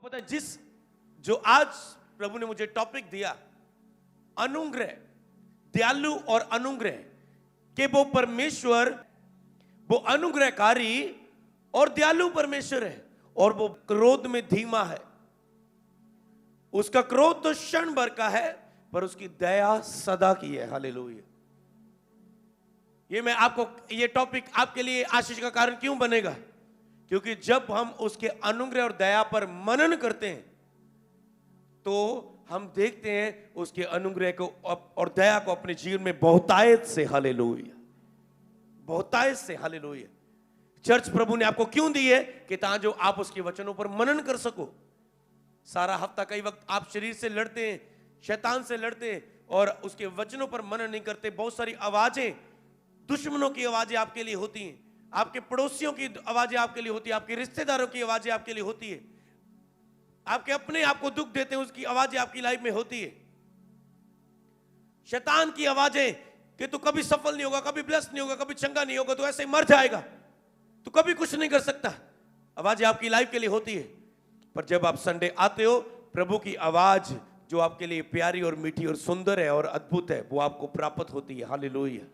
पता है जो आज प्रभु ने मुझे टॉपिक दिया, अनुग्रह, दयालु और अनुग्रह, कि वो परमेश्वर वो अनुग्रहकारी और दयालु परमेश्वर है और वो क्रोध में धीमा है। उसका क्रोध तो क्षण भर का है पर उसकी दया सदा की है। हालेलुया। ये टॉपिक आपके लिए आशीष का कारण क्यों बनेगा? क्योंकि जब हम उसके अनुग्रह और दया पर मनन करते हैं तो हम देखते हैं उसके अनुग्रह को और दया को अपने जीवन में बहुतायत से। हालेलुया, बहुतायत से। हालेलुया। चर्च प्रभु ने आपको क्यों दी है? कि ताकि आप उसके वचनों पर मनन कर सको। सारा हफ्ता कई वक्त आप शरीर से लड़ते हैं, शैतान से लड़ते हैं और उसके वचनों पर मनन नहीं करते। बहुत सारी आवाजें, दुश्मनों की आवाजें आपके लिए होती हैं, आपके पड़ोसियों की आवाजें आपके लिए होती है, आपके रिश्तेदारों की आवाजें आपके लिए होती है, आपके अपने आपको दुख देते हैं उसकी आवाजें आपकी लाइफ में होती है। शैतान की आवाजें कि तू कभी सफल नहीं होगा, कभी ब्लेस नहीं होगा, कभी चंगा नहीं होगा, तू ऐसे ही मर जाएगा, तू कभी कुछ नहीं कर सकता, आवाजें आपकी लाइफ के लिए होती है। पर जब आप संडे आते हो, प्रभु की आवाज जो आपके लिए प्यारी और मीठी और सुंदर है और अद्भुत है, वो आपको प्राप्त होती है। हालेलुया।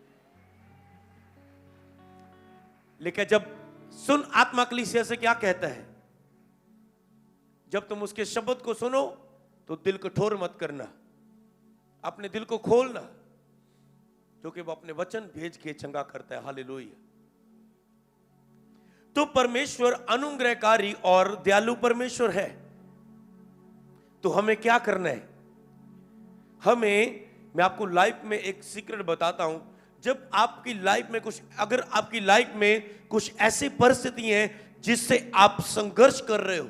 लेकिन जब सुन आत्मा कलीसिया से क्या कहता है, जब तुम उसके शब्द को सुनो तो दिल कठोर मत करना, अपने दिल को खोलना, क्योंकि वो अपने वचन भेज के चंगा करता है। हालेलुया। तो परमेश्वर अनुग्रहकारी और दयालु परमेश्वर है। तो हमें क्या करना है? मैं आपको लाइफ में एक सीक्रेट बताता हूं। जब आपकी लाइफ में अगर आपकी लाइफ में कुछ ऐसी परिस्थिति हैं जिससे आप संघर्ष कर रहे हो,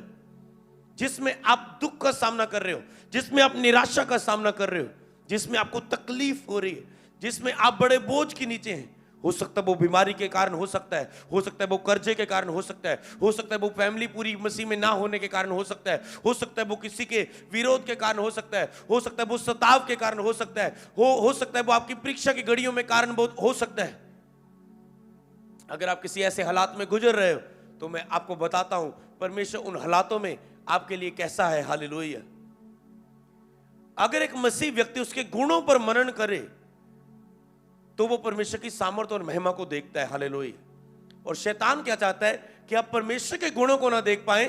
जिसमें आप दुख का सामना कर रहे हो, जिसमें आप निराशा का सामना कर रहे हो, जिसमें आपको तकलीफ हो रही है, जिसमें आप बड़े बोझ के नीचे हैं, हो सकता है वो बीमारी के कारण हो सकता है, हो सकता है वो कर्जे के कारण हो सकता है, हो सकता है वो फैमिली पूरी मसीह में ना होने के कारण हो सकता है, हो सकता है वो किसी के विरोध के कारण हो सकता है, हो सकता है वो सताव के कारण हो सकता है, हो सकता है वो आपकी परीक्षा की घड़ियों में कारण हो सकता है। अगर आप किसी ऐसे हालात में गुजर रहे हो तो मैं आपको बताता हूं परमेश्वर उन हालातों में आपके लिए कैसा है। हालेलुया। अगर एक मसीह व्यक्ति उसके गुणों पर मनन करे तो वो परमेश्वर की सामर्थ्य और महिमा को देखता है। हालेलुया। और शैतान क्या चाहता है कि आप परमेश्वर के गुणों को ना देख पाए,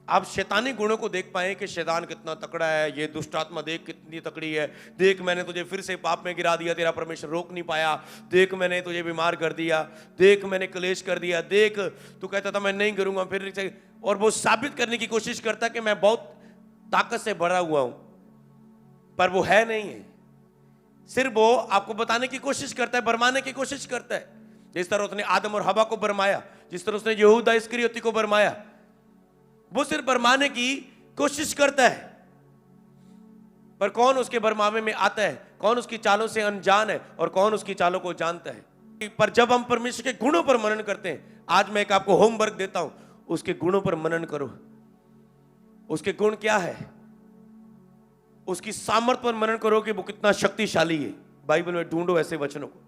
आप शैतानी गुणों को देख पाए कि शैतान कितना तकड़ा है, ये दुष्ट आत्मा देख कितनी तकड़ी है, देख मैंने तुझे फिर से पाप में गिरा दिया, तेरा परमेश्वर रोक नहीं पाया, देख मैंने तुझे बीमार कर दिया, देख मैंने क्लेश कर दिया, देख तू कहता था मैं नहीं करूंगा, फिर और वो साबित करने की कोशिश करता कि मैं बहुत ताकत से भरा हुआ हूं, पर वो है नहीं है। सिर्फ वो आपको बताने की कोशिश करता है, भरमाने की कोशिश करता है। जिस तरह उसने आदम और हवा को भरमाया, जिस तरह उसने यहूदा इस्करियोती को भरमाया, वो सिर्फ भरमाने की कोशिश करता है। पर कौन उसके भरमावे में आता है? कौन उसकी चालों से अनजान है और कौन उसकी चालों को जानता है? पर जब हम परमेश्वर के गुणों पर मनन करते हैं, आज मैं एक आपको होमवर्क देता हूं, उसके गुणों पर मनन करो। उसके गुण क्या है? उसकी सामर्थ पर मनन करो कि वो कितना शक्तिशाली है। बाइबल में ढूंढो ऐसे वचनों को।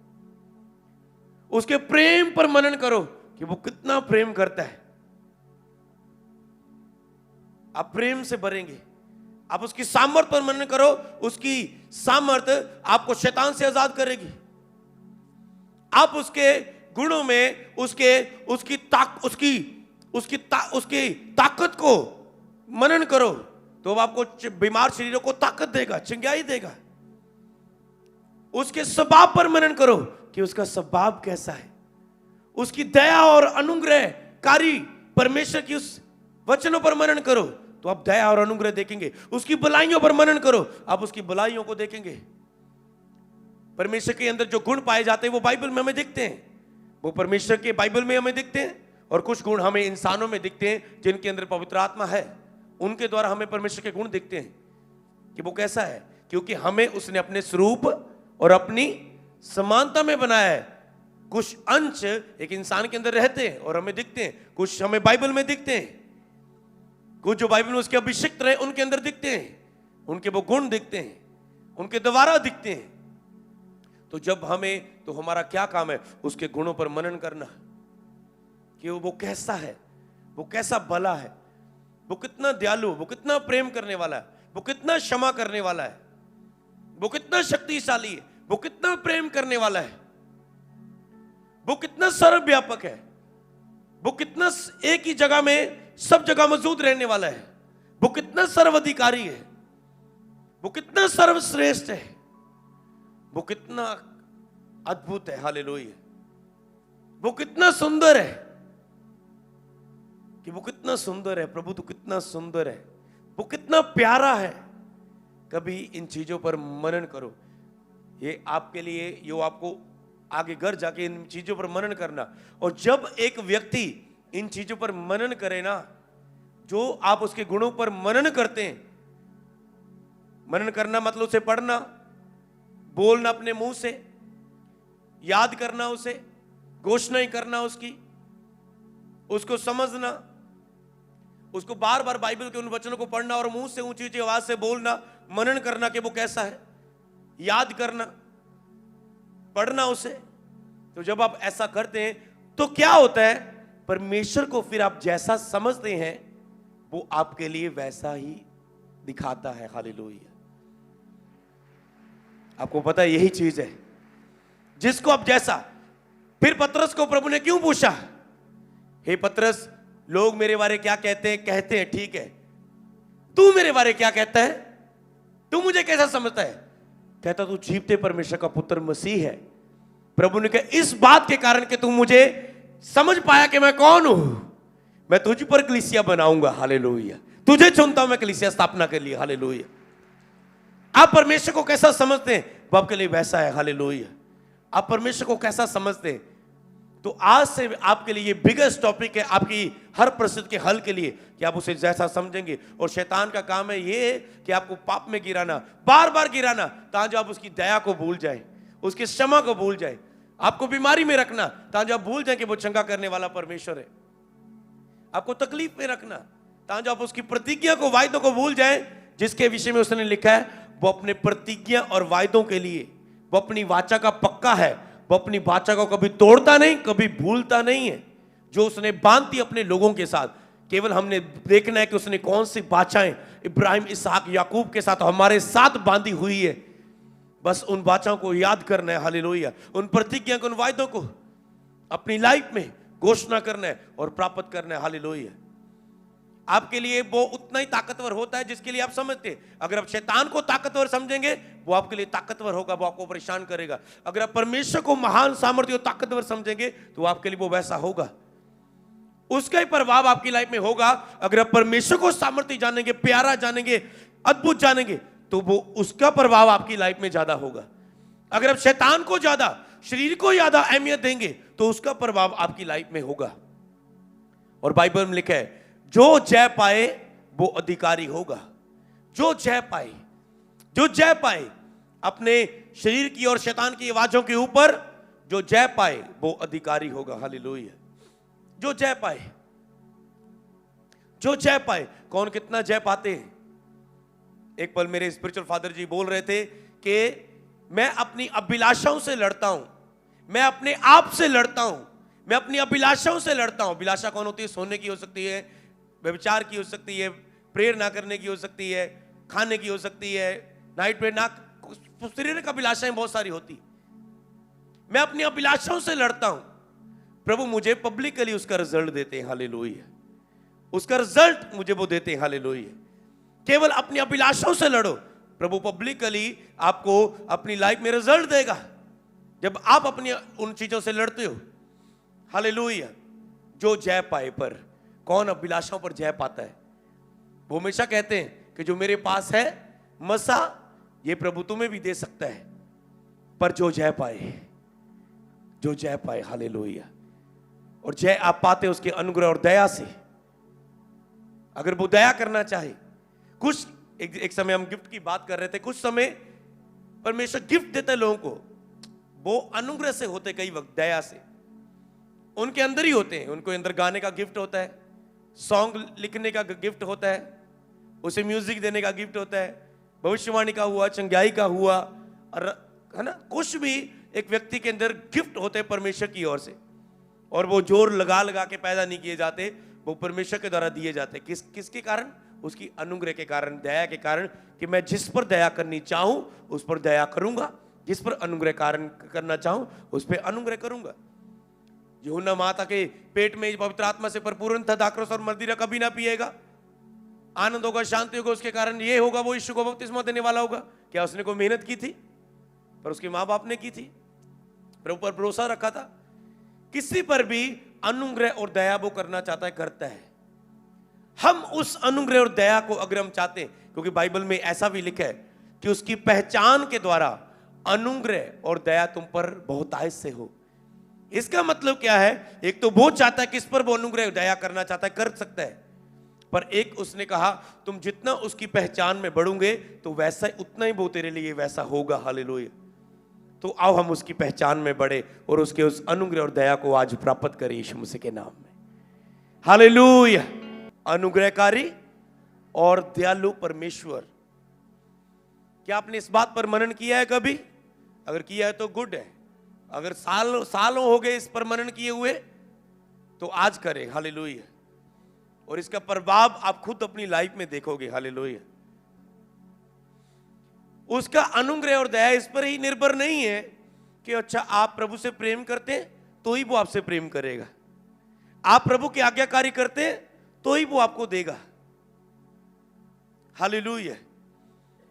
उसके प्रेम पर मनन करो कि वो कितना प्रेम करता है। आप प्रेम से भरेंगे। आप उसकी सामर्थ पर मनन करो, उसकी सामर्थ आपको शैतान से आजाद करेगी। आप उसके गुणों में उसकी ताकत को मनन करो तो आपको बीमार शरीरों को ताकत देगा, चंगाई देगा। उसके स्वभाव पर मनन करो कि उसका स्वभाव कैसा है। उसकी दया और अनुग्रहकारी परमेश्वर की उस वचनों पर मनन करो तो आप दया और अनुग्रह देखेंगे। उसकी भलाइयों पर मनन करो, आप उसकी भलाइयों को देखेंगे। परमेश्वर के अंदर जो गुण पाए जाते हैं वो बाइबल में हमें दिखते हैं, वो परमेश्वर के बाइबल में हमें दिखते हैं, और कुछ गुण हमें इंसानों में दिखते हैं जिनके अंदर पवित्र आत्मा है। उनके द्वारा हमें परमेश्वर के गुण दिखते हैं कि वो कैसा है, क्योंकि हमें उसने अपने स्वरूप और अपनी समानता में बनाया है। कुछ अंश एक इंसान के अंदर रहते हैं और हमें दिखते हैं, कुछ हमें बाइबल में दिखते हैं, कुछ जो बाइबल में उसके अभिषिक्त रहे उनके अंदर दिखते हैं, उनके वो गुण दिखते हैं, उनके द्वारा दिखते हैं। तो हमारा क्या काम है? उसके गुणों पर मनन करना कि वो कैसा है, वो कैसा भला है, वो कितना दयालु, वो कितना प्रेम करने वाला है, वो कितना क्षमा करने वाला है, वो कितना शक्तिशाली है, वो कितना प्रेम करने वाला है, वो कितना सर्वव्यापक है, वो कितना एक ही जगह में सब जगह मौजूद रहने वाला है, वो कितना सर्वाधिकारी है, वो कितना सर्वश्रेष्ठ है, वो कितना अद्भुत है। हालेलुया। वो कितना सुंदर है, कि वो कितना सुंदर है। प्रभु तू कितना सुंदर है, वो कितना प्यारा है। कभी इन चीजों पर मनन करो। ये आपके लिए, ये आपको आगे घर जाके इन चीजों पर मनन करना। और जब एक व्यक्ति इन चीजों पर मनन करे ना, जो आप उसके गुणों पर मनन करते हैं, मनन करना मतलब उसे पढ़ना, बोलना अपने मुंह से, याद करना, उसे घोषणा ही करना, उसको समझना, उसको बार बार बाइबल के उन वचनों को पढ़ना और मुंह से ऊंची ऊंची आवाज से बोलना, मनन करना कि वो कैसा है, याद करना, पढ़ना उसे। तो जब आप ऐसा करते हैं तो क्या होता है, परमेश्वर को फिर आप जैसा समझते हैं वो आपके लिए वैसा ही दिखाता है। हालेलुया। आपको पता है यही चीज है जिसको आप जैसा। फिर पतरस को प्रभु ने क्यों पूछा, हे पतरस, लोग मेरे बारे क्या कहते हैं, ठीक है, तू मेरे बारे क्या कहता है, तू मुझे कैसा समझता है? कहता तू जीवते परमेश्वर का पुत्र मसीह है। प्रभु ने कहा इस बात के कारण कि तू मुझे समझ पाया कि मैं कौन हूं, मैं तुझ पर कलीसिया बनाऊंगा। हालेलुया। तुझे चुनता हूं मैं कलीसिया स्थापना के लिए। हालेलुया। आप परमेश्वर को कैसा समझते हैं वो आपके लिए वैसा है। हालेलुया। आप परमेश्वर को कैसा समझते हैं, तो आज से आपके लिए ये बिगेस्ट टॉपिक है आपकी हर परिस्थिति के हल के लिए, कि आप उसे जैसा समझेंगे। और शैतान का काम है ये कि आपको पाप में गिराना, बार बार गिराना, ताकि आप उसकी दया को भूल जाएं, उसकी क्षमा को भूल जाएं, आपको बीमारी में रखना ताकि आप भूल जाएं कि वो चंगा करने वाला परमेश्वर है, आपको तकलीफ में रखना ताकि आप उसकी प्रतिज्ञा को, वायदों को भूल जाएं, जिसके विषय में उसने लिखा है वो अपने प्रतिज्ञा और वायदों के लिए, वो अपनी वाचा का पक्का है, वो अपनी वाचा को कभी तोड़ता नहीं, कभी भूलता नहीं है। जो उसने बांधी अपने लोगों के साथ, केवल हमने देखना है कि उसने कौन सी वाचाएं इब्राहिम, इसहाक, याकूब के साथ हमारे साथ बांधी हुई है। बस उन वाचाओं को याद करना है। हालेलुया। उन प्रतिज्ञा को, उन वायदों को अपनी लाइफ में घोषणा करना है और प्राप्त करना है। हालेलुया। आपके लिए वो उतना ही ताकतवर होता है जिसके लिए आप समझते हैं। अगर आप शैतान को ताकतवर समझेंगे वो आपके लिए ताकतवर होगा, वो आपको परेशान करेगा। अगर आप परमेश्वर को महान, सामर्थ्य और ताकतवर समझेंगे तो आपके लिए वो वैसा होगा, उसका ही प्रभाव आपकी लाइफ में होगा। अगर आप परमेश्वर को सामर्थ्य जानेंगे, प्यारा जानेंगे, अद्भुत जानेंगे, तो वो उसका प्रभाव आपकी लाइफ में ज्यादा होगा। अगर आप शैतान को ज्यादा, शरीर को ज्यादा अहमियत देंगे तो उसका प्रभाव आपकी लाइफ में होगा। और बाइबल में लिखा है जो जय पाए वो अधिकारी होगा। जो जय पाए, जो जय पाए अपने शरीर की और शैतान की आवाजों के ऊपर, जो जय पाए वो अधिकारी होगा। हालेलुया। जो जय पाए, जो जय पाए। कौन कितना जय पाते हैं? एक पल मेरे स्पिरिचुअल फादर जी बोल रहे थे कि मैं अपनी अभिलाषाओं से लड़ता हूं, मैं अपने आप से लड़ता हूं, मैं अपनी अभिलाषाओं से लड़ता हूं। अभिलाषा कौन होती है? सोने की हो सकती है, व्यभिचार की हो सकती है, प्रेयर ना करने की हो सकती है, खाने की हो सकती है, नाइट प्रेयर ना, शारीरिक अभिलाषाएं बहुत सारी होती। मैं अपनी अभिलाषाओं से लड़ता हूं, प्रभु मुझे पब्लिकली उसका रिजल्ट देते हैं। हालेलुया। उसका रिजल्ट मुझे वो देते हैं। हालेलुया। केवल अपनी अभिलाषाओं से लड़ो, प्रभु पब्लिकली आपको अपनी लाइफ में रिजल्ट देगा जब आप अपनी उन चीजों से लड़ते हो। हालेलुया। जो जय पाए पर, कौन अभिलाषाओं पर जय पाता है? वो हमेशा कहते हैं कि जो मेरे पास है मसा, ये प्रभु तुम्हें भी दे सकता है, पर जो जय पाए, जो जय पाए। हालेलुया। और जय आप पाते उसके अनुग्रह और दया से। अगर वो दया करना चाहे, कुछ एक समय हम गिफ्ट की बात कर रहे थे, कुछ समय परमेश्वर गिफ्ट देते लोगों को, वो अनुग्रह से होते, कई वक्त दया से उनके अंदर ही होते हैं। उनको अंदर गाने का गिफ्ट होता है, सॉन्ग लिखने का गिफ्ट होता है, उसे म्यूजिक देने का गिफ्ट होता है, भविष्यवाणी का हुआ, चंगाई का हुआ, और है ना, कुछ भी एक व्यक्ति के अंदर गिफ्ट होते हैं परमेश्वर की ओर से। और वो जोर लगा लगा के पैदा नहीं किए जाते, वो परमेश्वर के द्वारा दिए जाते हैं। किसके कारण? उसकी अनुग्रह के कारण, दया के कारण, कि मैं जिस पर दया करनी चाहूं उस पर दया करूंगा, जिस पर अनुग्रह कारण करना चाहूं उस पर अनुग्रह करूंगा। यूहन्ना माता के पेट में पवित्र आत्मा से परिपूर्ण था, दाखरस और मदिरा कभी ना पिएगा, आनंद होगा, शांति होगा, उसके कारण ये होगा, वो यीशु को बपतिस्मा देने वाला होगा। क्या उसने कोई मेहनत की थी? पर उसके माँ बाप ने की थी, प्रभु पर भरोसा रखा था। किसी पर भी अनुग्रह और दया वो करना चाहता है, करता है। हम उस अनुग्रह और दया को अगर हम चाहते हैं, क्योंकि बाइबल में ऐसा भी लिखा है कि उसकी पहचान के द्वारा अनुग्रह और दया तुम पर बहुतायत से हो। इसका मतलब क्या है? एक तो वो चाहता है, किस पर वो अनुग्रह और दया करना चाहता है, कर सकता है। पर एक उसने कहा तुम जितना उसकी पहचान में बढ़ोगे तो वैसा उतना ही वो तेरे लिए वैसा होगा। हालेलुया। तो आओ हम उसकी पहचान में बढ़े और उसके उस अनुग्रह और दया को आज प्राप्त करें यीशु मसीह के नाम में। हालेलुया। अनुग्रहकारी और दयालु परमेश्वर। क्या आपने इस बात पर मनन किया है कभी? अगर किया है तो गुड है। अगर सालों हो गए इस पर मनन किए हुए तो आज करें। हालेलुया। और इसका प्रभाव आप खुद अपनी लाइफ में देखोगे। हालेलुया। उसका अनुग्रह और दया इस पर ही निर्भर नहीं है कि अच्छा आप प्रभु से प्रेम करते हैं तो ही वो आपसे प्रेम करेगा, आप प्रभु की आज्ञाकारी करते हैं तो ही वो आपको देगा। हालेलुया।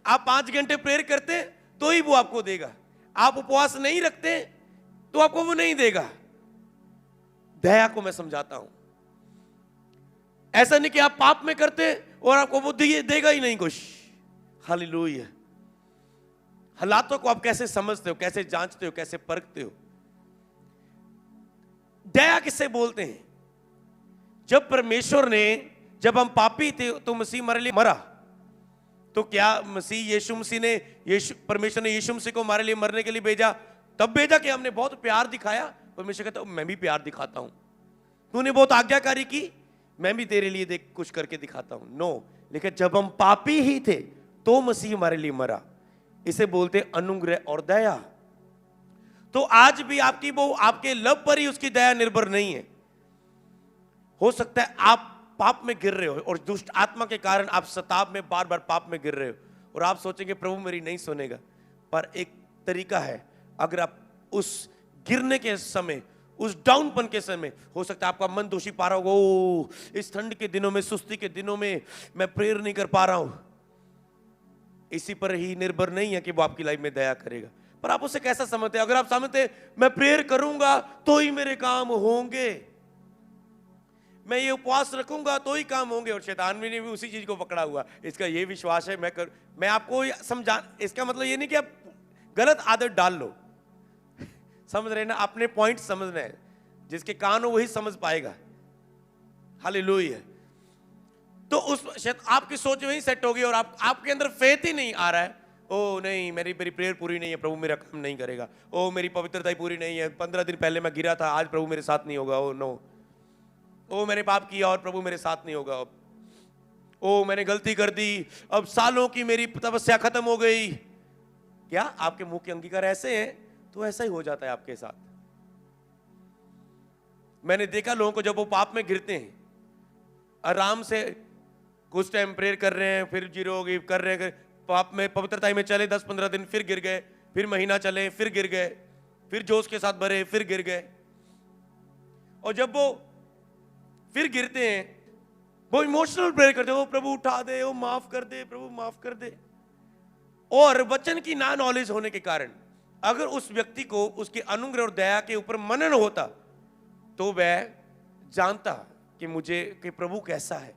आप 5 घंटे प्रेयर करते हैं तो ही वो आपको देगा, आप उपवास नहीं रखते तो आपको वो नहीं देगा। दया को मैं समझाता हूं, ऐसा नहीं कि आप पाप में करते और आपको वो देगा ही नहीं कुछ। हालेलुया। हालातों को आप कैसे समझते हो, कैसे जांचते हो, कैसे परखते हो? दया किससे बोलते हैं? जब परमेश्वर ने, जब हम पापी थे तो मसीह हमारे लिए मरा, तो क्या मसीह यीशु मसीह ने परमेश्वर ने यीशु मसीह को हमारे लिए मरने के लिए भेजा? तब भेजा कि हमने बहुत प्यार दिखाया? परमेश्वर कहता मैं भी प्यार दिखाता हूं, तूने बहुत आज्ञाकारी की, मैं भी तेरे लिए देख कुछ करके दिखाता हूं। नो, लेकिन जब हम पापी ही थे तो मसीह हमारे लिए मरा। इसे बोलते अनुग्रह और दया। तो आज भी आपकी वो आपके लव पर ही उसकी दया निर्भर नहीं है। हो सकता है आप पाप में गिर रहे हो और दुष्ट आत्मा के कारण आप शताब में बार बार पाप में गिर रहे हो और आप सोचेंगे प्रभु मेरी नहीं सुनेगा। पर एक तरीका है, अगर आप उस गिरने के समय, उस डाउनपन के समय, हो सकता है आपका मन दोषी पा रहा हो, इस ठंड के दिनों में, सुस्ती के दिनों में मैं प्रेयर नहीं कर पा रहा हूं। इसी पर ही निर्भर नहीं है कि वो आपकी लाइफ में दया करेगा। पर आप उसे कैसा समझते हैं? अगर आप समझते मैं प्रेयर करूंगा तो ही मेरे काम होंगे, मैं ये उपवास रखूंगा तो ही काम होंगे, और शैतान ने भी उसी चीज को पकड़ा हुआ, इसका ये विश्वास है मैं आपको समझा। इसका मतलब ये नहीं कि आप गलत आदत डाल लो, समझ रहे ना? अपने पॉइंट समझना है, जिसके कान हो वही समझ पाएगा। हालेलुया। तो उस आपकी सोच वही सेट होगी और आपके अंदर फेथ ही नहीं आ रहा है। ओ नहीं, मेरी प्रेयर पूरी नहीं है, प्रभु मेरा काम नहीं करेगा। ओ मेरी पवित्रता ही पूरी नहीं है, 15 दिन पहले मैं गिरा था, आज प्रभु मेरे साथ नहीं होगा। Oh no. ओ मैंने पाप किया और प्रभु मेरे साथ नहीं होगा। ओ मैंने गलती कर दी, अब सालों की मेरी तपस्या खत्म हो गई। क्या आपके मुंह के अंगीकार ऐसे हैं? तो ऐसा ही हो जाता है आपके साथ। मैंने देखा लोगों को, जब वो पाप में गिरते हैं, आराम से कुछ टाइम प्रेयर कर रहे हैं, फिर जीरो होगी, कर रहे हैं पाप में, पवित्रता में चले 10-15 दिन, फिर गिर गए, फिर महीना चले, फिर गिर गए, फिर जोश के साथ भरे, फिर गिर गए। और जब वो फिर गिरते हैं, वो इमोशनल प्रेयर करते हैं, वो प्रभु उठा दे, वो माफ कर दे, प्रभु माफ कर दे। और वचन की ना नॉलेज होने के कारण अगर उस व्यक्ति को उसके अनुग्रह और दया के ऊपर मनन होता तो वह जानता कि प्रभु कैसा है।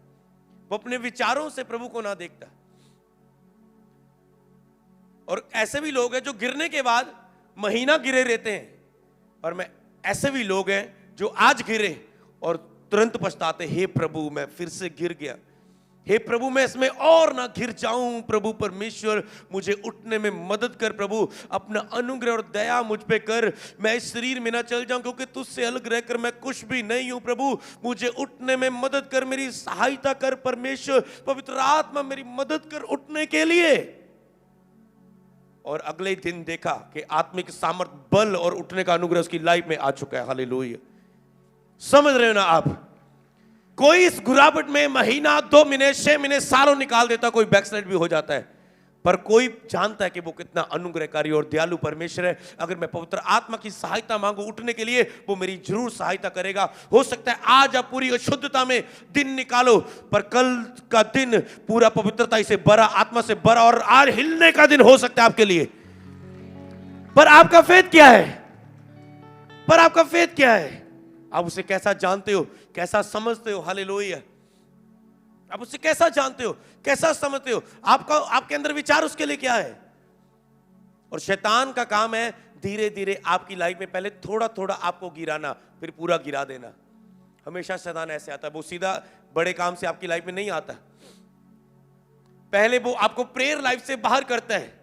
वो अपने विचारों से प्रभु को ना देखता। और ऐसे भी लोग हैं जो गिरने के बाद महीना गिरे रहते हैं, और मैं ऐसे भी लोग हैं जो आज गिरे और तुरंत पछताते, हे प्रभु मैं फिर से गिर गया, हे प्रभु मैं इसमें और ना गिर जाऊं, प्रभु परमेश्वर मुझे उठने में मदद कर, प्रभु अपना अनुग्रह और दया मुझ पे कर, मैं इस शरीर में ना चल जाऊं क्योंकि तुझसे अलग रहकर मैं कुछ भी नहीं हूं, प्रभु मुझे उठने में मदद कर, मेरी सहायता कर परमेश्वर, पवित्र आत्मा मेरी मदद कर उठने के लिए। और अगले दिन देखा कि आत्मिक सामर्थ, बल और उठने का अनुग्रह उसकी लाइफ में आ चुका है। हालेलुया। समझ रहे हो ना आप? कोई इस घुरावट में महीना, 2 महीने, 6 महीने, सालों निकाल देता, कोई बैकस्लाइड भी हो जाता है, पर कोई जानता है कि वो कितना अनुग्रहकारी और दयालु परमेश्वर है। अगर मैं पवित्र आत्मा की सहायता मांगू उठने के लिए, वो मेरी जरूर सहायता करेगा। हो सकता है आज आप पूरी अशुद्धता में दिन निकालो, पर कल का दिन पूरा पवित्रता से भरा, आत्मा से भरा, और आज हिलने का दिन हो सकता है आपके लिए। पर आपका फेथ क्या है? पर आपका फेथ क्या है? आप उसे कैसा जानते हो, कैसा समझते हो? हालेलुया। आप उसे कैसा जानते हो, कैसा समझते हो? आपके अंदर विचार उसके लिए क्या है? और शैतान का काम है धीरे धीरे आपकी लाइफ में पहले थोड़ा थोड़ा आपको गिराना, फिर पूरा गिरा देना। हमेशा शैतान ऐसे आता है, वो सीधा बड़े काम से आपकी लाइफ में नहीं आता। पहले वो आपको प्रेयर लाइफ से बाहर करता है,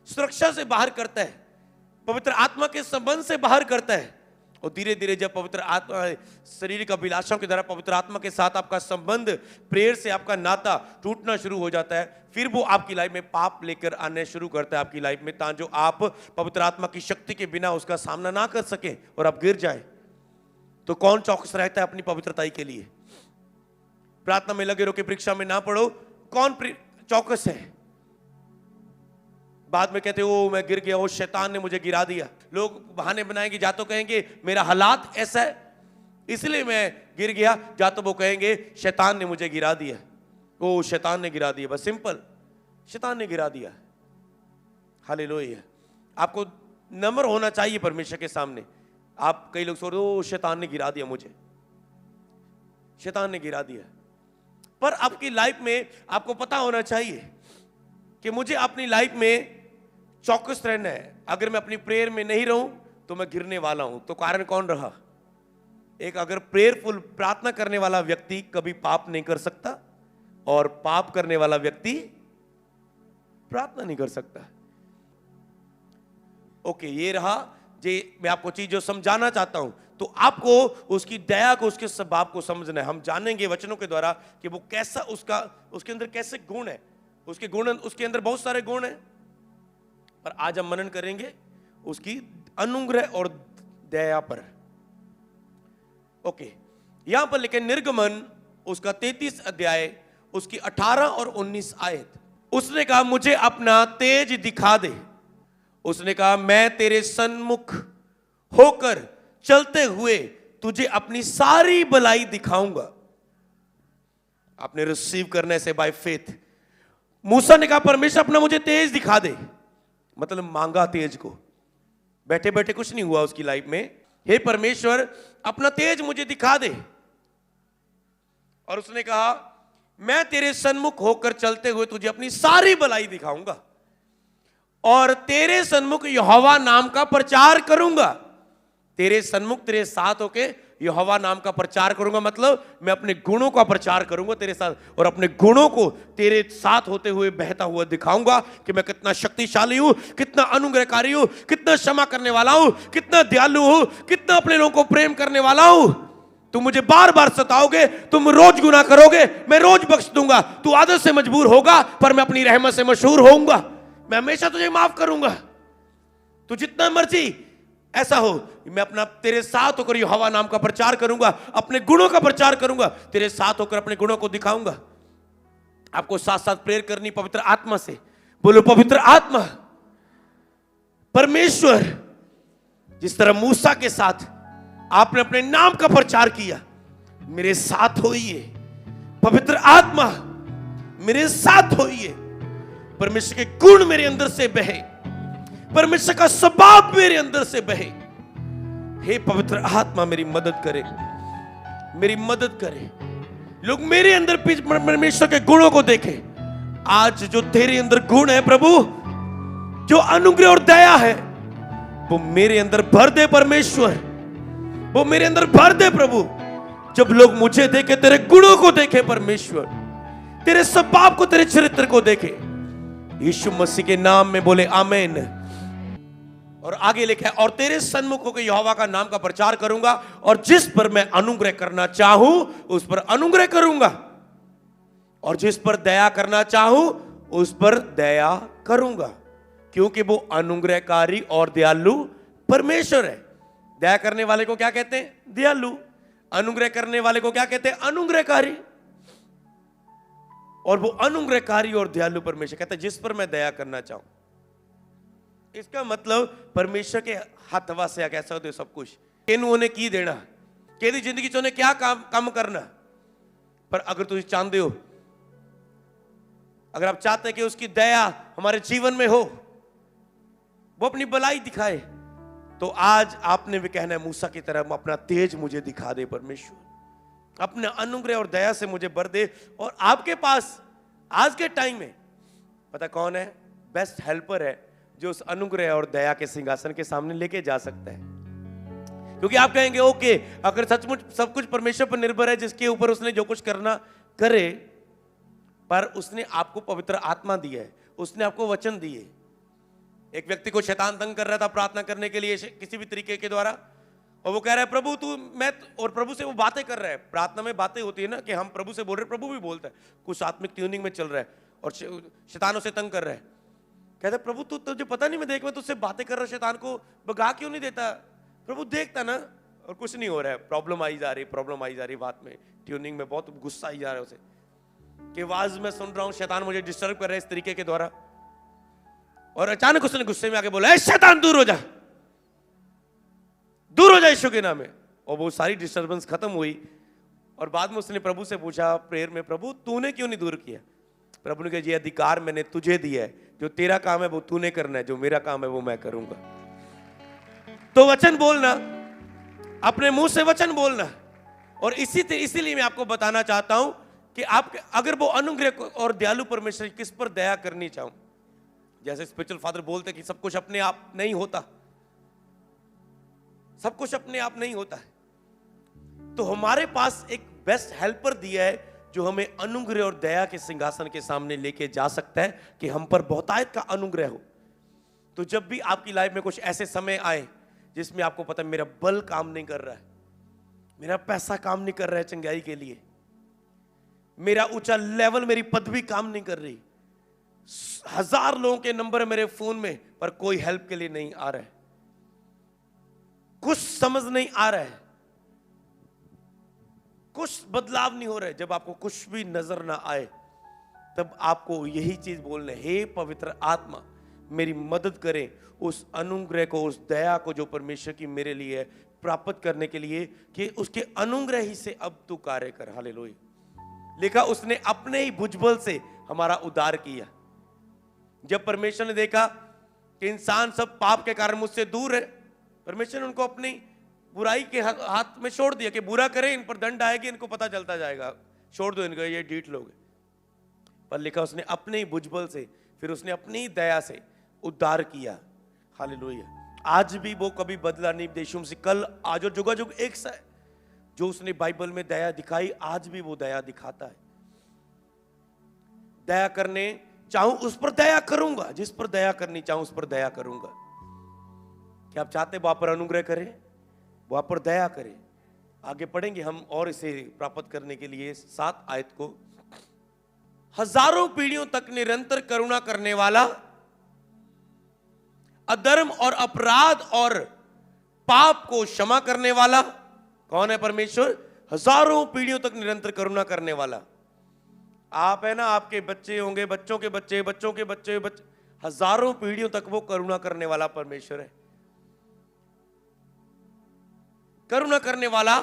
सुरक्षा से बाहर करता है, पवित्र आत्मा के संबंध से बाहर करता है। और धीरे धीरे जब पवित्र आत्मा, शरीर का अभिलाषाओं के द्वारा पवित्र आत्मा के साथ आपका संबंध, प्रेयर से आपका नाता टूटना शुरू हो जाता है, फिर वो आपकी लाइफ में पाप लेकर आने शुरू करता है आपकी लाइफ में, ताकि आप पवित्र आत्मा की शक्ति के बिना उसका सामना ना कर सके और आप गिर जाए। तो कौन चौकस रहता है अपनी पवित्रताई के लिए? प्रार्थना में लगे रहो कि परीक्षा में ना पढ़ो। कौन चौकस है? बाद में कहते हो मैं गिर गया, वो शैतान ने मुझे गिरा दिया। लोग बहाने बनाएंगे, जा तो कहेंगे मेरा हालात ऐसा है इसलिए मैं गिर गया, जा तो वो कहेंगे शैतान ने मुझे गिरा दिया, वो शैतान ने गिरा दिया। बस सिंपल, शैतान ने गिरा दिया। हालेलुया। आपको नम्र होना चाहिए परमेश्वर के सामने। आप, कई लोग सोच रहे हो शैतान ने गिरा दिया मुझे, शैतान ने गिरा दिया। पर आपकी लाइफ में आपको पता होना चाहिए कि मुझे अपनी लाइफ में चौकस रहना है। अगर मैं अपनी प्रेयर में नहीं रहूं तो मैं गिरने वाला हूं। तो कारण कौन रहा? एक अगर प्रेयरफुल, प्रार्थना करने वाला व्यक्ति कभी पाप नहीं कर सकता, और पाप करने वाला व्यक्ति प्रार्थना नहीं कर सकता। ओके, ये रहा जे मैं आपको चीज जो समझाना चाहता हूं। तो आपको उसकी दया को, उसके स्वभाव को समझना है। हम जानेंगे वचनों के द्वारा कि वो कैसा, उसके अंदर कैसे गुण है। उसके अंदर बहुत सारे गुण हैं, पर आज हम मनन करेंगे उसकी अनुग्रह और दया पर। ओके, यहां पर लिखे निर्गमन उसका 33 अध्याय, उसकी 18 और 19 आयत। उसने कहा मुझे अपना तेज दिखा दे। उसने कहा मैं तेरे सन्मुख होकर चलते हुए तुझे अपनी सारी भलाई दिखाऊंगा। आपने रिसीव करने से बाय फेथ। मूसा ने कहा परमेश्वर अपना मुझे तेज दिखा दे, मतलब मांगा तेज को। बैठे बैठे कुछ नहीं हुआ उसकी लाइफ में। हे परमेश्वर अपना तेज मुझे दिखा दे। और उसने कहा मैं तेरे सन्मुख होकर चलते हुए तुझे अपनी सारी भलाई दिखाऊंगा, और तेरे सन्मुख यहोवा नाम का प्रचार करूंगा। तेरे सन्मुख, तेरे साथ होके यहोवा नाम का प्रचार करूंगा, मतलब मैं अपने गुणों का प्रचार करूंगा तेरे साथ, और अपने गुणों को तेरे साथ होते हुए बहता हुआ दिखाऊंगा कि मैं कितना शक्तिशाली हूं, कितना अनुग्रहकारी हूं, कितना क्षमा करने वाला हूं, कितना दयालु हूं, कितना अपने लोगों को प्रेम करने वाला हूं। तुम मुझे बार बार सताओगे, तुम रोज गुनाह करोगे, मैं रोज बख्श दूंगा। तू आदत से मजबूर होगा, पर मैं अपनी रहमत से मशहूर होऊंगा। मैं हमेशा तुझे माफ करूंगा। तू जितना मर्जी ऐसा हो, मैं अपना तेरे साथ होकर यहोवा नाम का प्रचार करूंगा, अपने गुणों का प्रचार करूंगा, तेरे साथ होकर अपने गुणों को दिखाऊंगा। आपको साथ साथ प्रेयर करनी पवित्र आत्मा से। बोलो पवित्र आत्मा। परमेश्वर, जिस तरह मूसा के साथ आपने अपने नाम का प्रचार किया, मेरे साथ होइए। पवित्र आत्मा मेरे साथ होइए। परमेश्वर के गुण मेरे अंदर से बहे, परमेश्वर का स्वभाव मेरे अंदर से बहे। हे पवित्र आत्मा मेरी मदद करे, मेरी मदद करे। लोग मेरे अंदर परमेश्वर के गुणों को देखें। आज जो तेरे अंदर गुण है प्रभु, जो अनुग्रह और दया है, वो मेरे अंदर भर दे परमेश्वर, वो मेरे अंदर भर दे प्रभु। जब लोग मुझे देखे, तेरे गुणों को देखे परमेश्वर, तेरे स्वभाव को, तेरे चरित्र को देखे। यीशु मसीह के नाम में बोले आमीन। और आगे लिखा है और तेरे सन्मुख होकर यहोवा का नाम का प्रचार करूंगा, और जिस पर मैं अनुग्रह करना चाहूं उस पर अनुग्रह करूंगा, और जिस पर दया करना चाहूं उस पर दया करूंगा, क्योंकि वो अनुग्रहकारी और दयालु परमेश्वर है। दया करने वाले को क्या कहते हैं? दयालु। अनुग्रह करने वाले को क्या कहते हैं? अनुग्रहकारी। और वो अनुग्रहकारी और दयालु परमेश्वर कहता है जिस पर मैं दया करना चाहूं। इसका मतलब परमेश्वर के हाथ हवा से कह सकते हो सब कुछ उन्हें की देना, केदी जिंदगी च क्या काम करना। पर अगर तुम चाहते हो, अगर आप चाहते हैं कि उसकी दया हमारे जीवन में हो, वो अपनी भलाई दिखाए, तो आज आपने भी कहना है मूसा की तरह अपना तेज मुझे दिखा दे परमेश्वर, अपने अनुग्रह और दया से मुझे भर दे। और आपके पास आज के टाइम में पता कौन है? बेस्ट हेल्पर है जो उस अनुग्रह और दया के सिंहासन के सामने लेके जा सकता है। क्योंकि आप कहेंगे ओके, अगर सचमुच सब कुछ परमेश्वर पर निर्भर है जिसके ऊपर उसने जो कुछ करना करे, पर उसने आपको पवित्र आत्मा दी है, उसने आपको वचन दिए। एक व्यक्ति को शैतान तंग कर रहा था प्रार्थना करने के लिए किसी भी तरीके के द्वारा, और वो कह रहा है प्रभु तू मैं, और प्रभु से वो बातें कर रहा है। प्रार्थना में बातें होती है ना कि हम प्रभु से बोल रहे, प्रभु भी बोलता है, कुछ आत्मिक ट्यूनिंग में चल रहा है और शैतान उसे तंग कर रहा है। कहता है प्रभु तू तुझे पता नहीं, मैं देख मैं तुझसे बातें कर रहा, शैतान को भगा क्यों नहीं देता? प्रभु देखता ना, और कुछ नहीं हो रहा है, प्रॉब्लम आई जा रही बात में, ट्यूनिंग में बहुत गुस्सा आई जा रहा है उसे कि आवाज मैं सुन रहा हूं, शैतान मुझे डिस्टर्ब कर रहा है इस तरीके के द्वारा। और अचानक उसने गुस्से में आके बोला ऐ शैतान दूर हो जा, दूर हो जा यीशु के नाम में। और वो सारी डिस्टर्बेंस खत्म हुई। और बाद में उसने प्रभु से पूछा प्रेयर में, प्रभु तूने क्यों नहीं दूर किया? प्रभु ने कहा ये अधिकार मैंने तुझे दिया है, जो तेरा काम है वो तूने करना है, जो मेरा काम है वो मैं करूंगा। तो वचन बोलना, अपने मुंह से वचन बोलना। और इसीलिए मैं आपको बताना चाहता हूं कि आप अगर वो अनुग्रह और दयालु परमेश्वर किस पर दया करनी चाहूं, जैसे स्पिरिचुअल फादर बोलते कि सब कुछ अपने आप नहीं होता, सब कुछ अपने आप नहीं होता है, तो हमारे पास एक बेस्ट हेल्पर दिया है जो हमें अनुग्रह और दया के सिंहासन के सामने लेके जा सकता है कि हम पर बहुतायत का अनुग्रह हो। तो जब भी आपकी लाइफ में कुछ ऐसे समय आए जिसमें आपको पता है मेरा बल काम नहीं कर रहा है, मेरा पैसा काम नहीं कर रहा है चंगाई के लिए, मेरा ऊंचा लेवल, मेरी पदवी काम नहीं कर रही, 1000 लोगों के नंबर है मेरे फोन में पर कोई हेल्प के लिए नहीं आ रहा है, कुछ समझ नहीं आ रहा है, कुछ बदलाव नहीं हो रहा है, जब आपको कुछ भी नजर ना आए तब आपको यही चीज बोलना है, हे पवित्र आत्मा मेरी मदद करें उस अनुग्रह को, उस दया को जो परमेश्वर की मेरे लिए है प्राप्त करने के लिए, कि उसके अनुग्रह ही से अब तू कार्य कर। हालेलुया। लिखा उसने अपने ही भुजबल से हमारा उद्धार किया। जब परमेश्वर ने देखा कि इंसान सब पाप के कारण मुझसे दूर है, परमेश्वर ने उनको अपनी बुराई के हाथ में छोड़ दिया कि बुरा करें, इन पर दंड आएगी, इनको पता चलता जाएगा, छोड़ दो इनको, ये ढीठ लोग। पर लिखा उसने अपने ही भुजबल से, फिर उसने अपनी ही दया से उद्धार किया। हालेलुया। आज भी वो कभी बदला नहीं, देशों से कल आज और जुगाजुग एक सा है। जो उसने बाइबल में दया दिखाई आज भी वो दया दिखाता है। दया करने चाहूं उस पर दया करूंगा, जिस पर दया करनी चाहूं उस पर दया करूंगा। क्या आप चाहते वहां पर अनुग्रह करें, वहां पर दया करें? आगे पढ़ेंगे हम और इसे प्राप्त करने के लिए 7 आयत को। हजारों पीढ़ियों तक निरंतर करुणा करने वाला, अधर्म और अपराध और पाप को क्षमा करने वाला कौन है? परमेश्वर। हजारों पीढ़ियों तक निरंतर करुणा करने वाला। आप है ना, आपके बच्चे होंगे, बच्चों के बच्चे, बच्चों के बच्चे, हजारों पीढ़ियों तक वो करुणा करने वाला परमेश्वर है। करुणा करने वाला।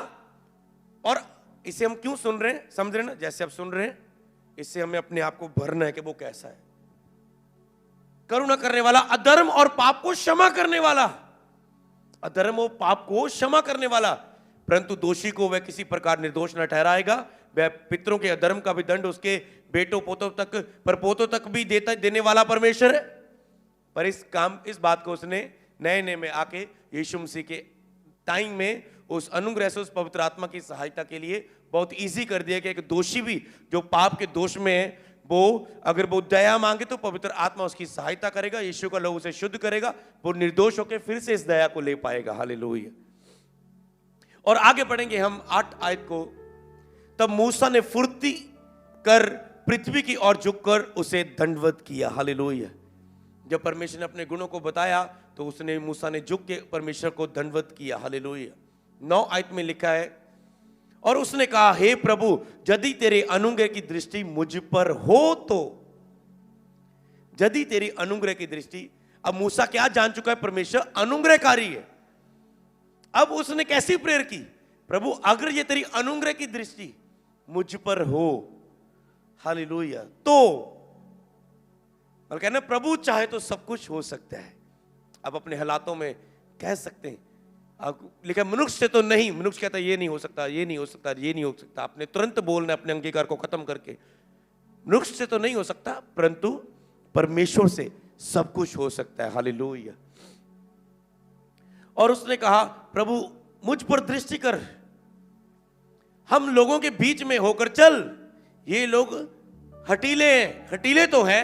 और इसे हम क्यों सुन रहे हैं, समझ रहे हैं ना? जैसे आप सुन रहे हैं, इससे हमें अपने आप को भरना है कि वो कैसा है। करुणा करने वाला, अधर्म और पाप को क्षमा करने वाला, अधर्म और पाप को क्षमा करने वाला, परंतु दोषी को वह किसी प्रकार निर्दोष न ठहराएगा। वह पितरों के अधर्म का भी दंड उसके बेटों पोतों तक, पर पोतों तक भी देने वाला परमेश्वर है। पर इस बात को उसने नए में आके यीशु मसीह के टाइम में उस अनुग्रह से, उस पवित्र आत्मा की सहायता के लिए बहुत इजी कर दिया कि एक दोषी भी जो पाप के दोष में है, वो अगर वो दया मांगे तो पवित्र आत्मा उसकी सहायता करेगा, यीशु का लहू उसे शुद्ध करेगा, वो निर्दोष होकर फिर से इस दया को ले पाएगा। हालेलुया। और आगे पढ़ेंगे हम 8 आयत को। तब मूसा ने फुर्ती कर पृथ्वी की ओर झुककर उसे दंडवत किया। हालेलुया। जब परमेश्वर ने अपने गुणों को बताया तो मूसा ने झुक के परमेश्वर को दंडवत किया। हालेलुया। 9 आयत में लिखा है, और उसने कहा, हे प्रभु, यदि तेरे अनुग्रह की दृष्टि मुझ पर हो तो। यदि तेरी अनुग्रह की दृष्टि, अब मूसा क्या जान चुका है, परमेश्वर अनुग्रहकारी है। अब उसने कैसी प्रेयर की, प्रभु अगर ये तेरी अनुग्रह की दृष्टि मुझ पर हो, हालेलुया, तो और कहना प्रभु चाहे तो सब कुछ हो सकता है। अब अपने हालातों में कह सकते हैं, अब लिखा मनुष्य से तो नहीं, मनुष्य कहता है ये नहीं हो सकता, ये नहीं हो सकता, ये नहीं हो सकता। आपने तुरंत बोलना अपने अंगीकार को खत्म करके, मनुष्य से तो नहीं हो सकता, परंतु परमेश्वर से सब कुछ हो सकता है। हालेलुया। और उसने कहा, प्रभु मुझ पर दृष्टि कर, हम लोगों के बीच में होकर चल। ये लोग हठीले हैं, हठीले तो है,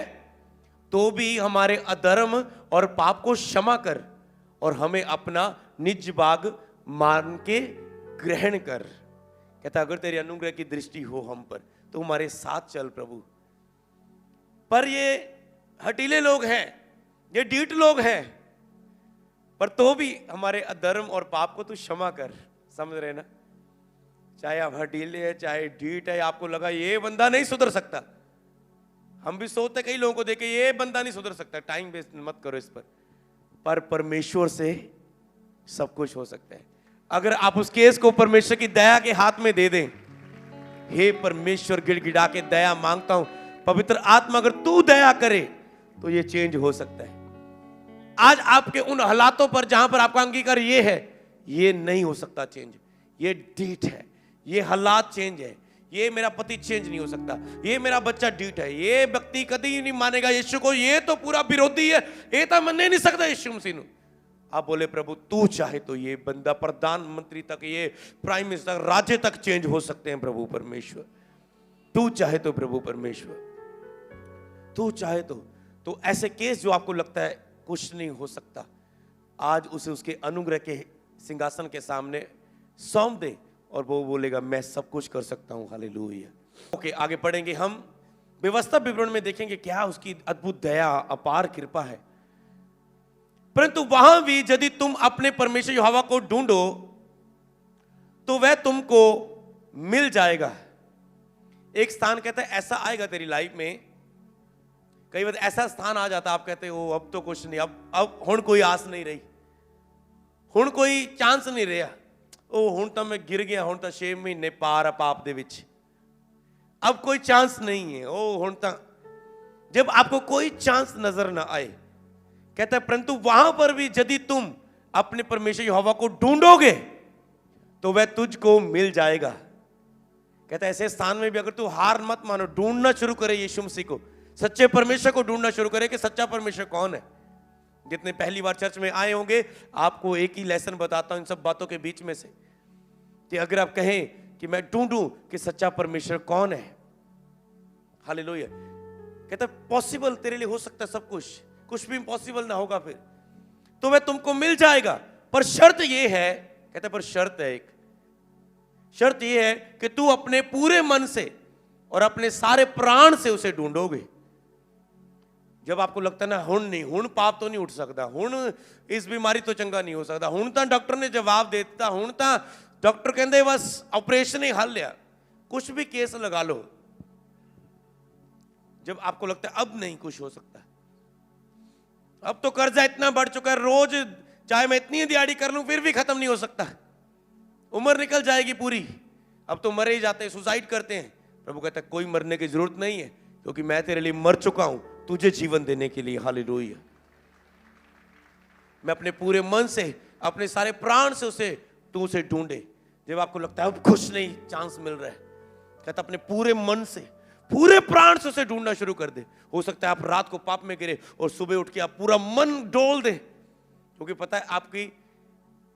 तो भी हमारे अधर्म और पाप को क्षमा कर और हमें अपना निज भाग मान के ग्रहण कर। कहता अगर तेरी अनुग्रह की दृष्टि हो हम पर तो हमारे साथ चल प्रभु। पर ये हठीले लोग हैं, ये ढीठ लोग हैं, पर तो भी हमारे अधर्म और पाप को तू क्षमा कर। समझ रहे ना, चाहे आप हठीले है चाहे ढीठ है, आपको लगा ये बंदा नहीं सुधर सकता, हम भी सोचते कई लोगों को देखे ये बंदा नहीं सुधर सकता, टाइम वेस्ट मत करो इस पर परमेश्वर से सब कुछ हो सकता है। अगर आप उस केस को परमेश्वर की दया के हाथ में दे दें, हे परमेश्वर गिड़गिड़ा के दया मांगता हूं, पवित्र आत्मा अगर तू दया करे तो ये चेंज हो सकता है। आज आपके उन हालातों पर जहां पर आपका अंगीकार ये है, ये नहीं हो सकता चेंज, ये ढीठ है, ये हालात चेंज है, ये मेरा पति चेंज नहीं हो सकता, ये मेरा बच्चा ढीठ है, ये व्यक्ति कभी नहीं मानेगा यीशु को, ये तो पूरा विरोधी है, ये तो मन नहीं सकता यीशु मसीह। आप बोले प्रभु तू चाहे तो ये बंदा प्रधानमंत्री तक, ये प्राइम मिनिस्टर, राज्य तक चेंज हो सकते हैं प्रभु परमेश्वर। तू चाहे तो प्रभु परमेश्वर, तू चाहे तो ऐसे केस जो आपको लगता है कुछ नहीं हो सकता, आज उसे उसके अनुग्रह के सिंहासन के सामने सौंप दे और वो बोलेगा मैं सब कुछ कर सकता हूं। हालेलुया। ओके, आगे पढ़ेंगे हम, व्यवस्था विवरण में देखेंगे क्या उसकी अद्भुत दया, अपार कृपा है। परंतु वहां भी यदि तुम अपने परमेश्वर यहोवा को ढूंढो तो वह तुमको मिल जाएगा। एक स्थान कहता है ऐसा आएगा तेरी लाइफ में, कई बार ऐसा स्थान आ जाता, आप कहते हो अब तो कुछ नहीं, अब हुण कोई आस नहीं रही, हुण कोई चांस नहीं रहा, ओ हुण तो मैं गिर गया, हुण तो 6 महीने पार पाप दे विच, अब कोई चांस नहीं है, ओ हुण तो। जब आपको कोई चांस नजर ना आए, कहता है परंतु वहां पर भी यदि तुम अपने परमेश्वर यहोवा को ढूंढोगे तो वह तुझको मिल जाएगा। कहता है ऐसे स्थान में भी अगर तू हार मत मानो, ढूंढना शुरू करे यीशु मसीह को, सच्चे परमेश्वर को ढूंढना शुरू करे कि सच्चा परमेश्वर कौन है। जितने पहली बार चर्च में आए होंगे, आपको एक ही लेसन बताता हूं इन सब बातों के बीच में से, कि अगर आप कहें कि मैं ढूंढूं कि सच्चा परमेश्वर कौन है, हालेलुया, कहता है पॉसिबल तेरे लिए हो सकता है सब कुछ भी इम्पॉसिबल ना होगा फिर, तो वह तुमको मिल जाएगा। पर शर्त यह है, कहता है पर शर्त है, एक शर्त यह है कि तू अपने पूरे मन से और अपने सारे प्राण से उसे ढूंढोगे। जब आपको लगता है ना हुण नहीं, हुण पाप तो नहीं उठ सकता, हुण इस बीमारी तो चंगा नहीं हो सकता, हुण तो डॉक्टर ने जवाब दे दिता, हुण तो डॉक्टर कहते बस ऑपरेशन ही हल लिया, कुछ भी केस लगा लो, जब आपको लगता है अब नहीं कुछ हो सकता, अब तो कर्जा इतना बढ़ चुका है, रोज चाहे मैं इतनी दिहाड़ी कर लूं फिर भी खत्म नहीं हो सकता, उम्र निकल जाएगी पूरी, अब तो मरे ही जाते हैं, सुसाइड करते हैं। प्रभु कहता है कोई मरने की जरूरत नहीं है, क्योंकि मैं तेरे लिए मर चुका हूं तुझे जीवन देने के लिए। हालेलुया। मैं अपने पूरे मन से, अपने सारे प्राण से तू उसे ढूंढे। जब आपको लगता है अब कुछ नहीं चांस मिल रहा है, कहता अपने पूरे मन से, पूरे प्राण से उसे ढूंढना शुरू कर दे। हो सकता है आप रात को पाप में गिरे और सुबह उठ के आप पूरा मन डोल दे, क्योंकि पता है आपकी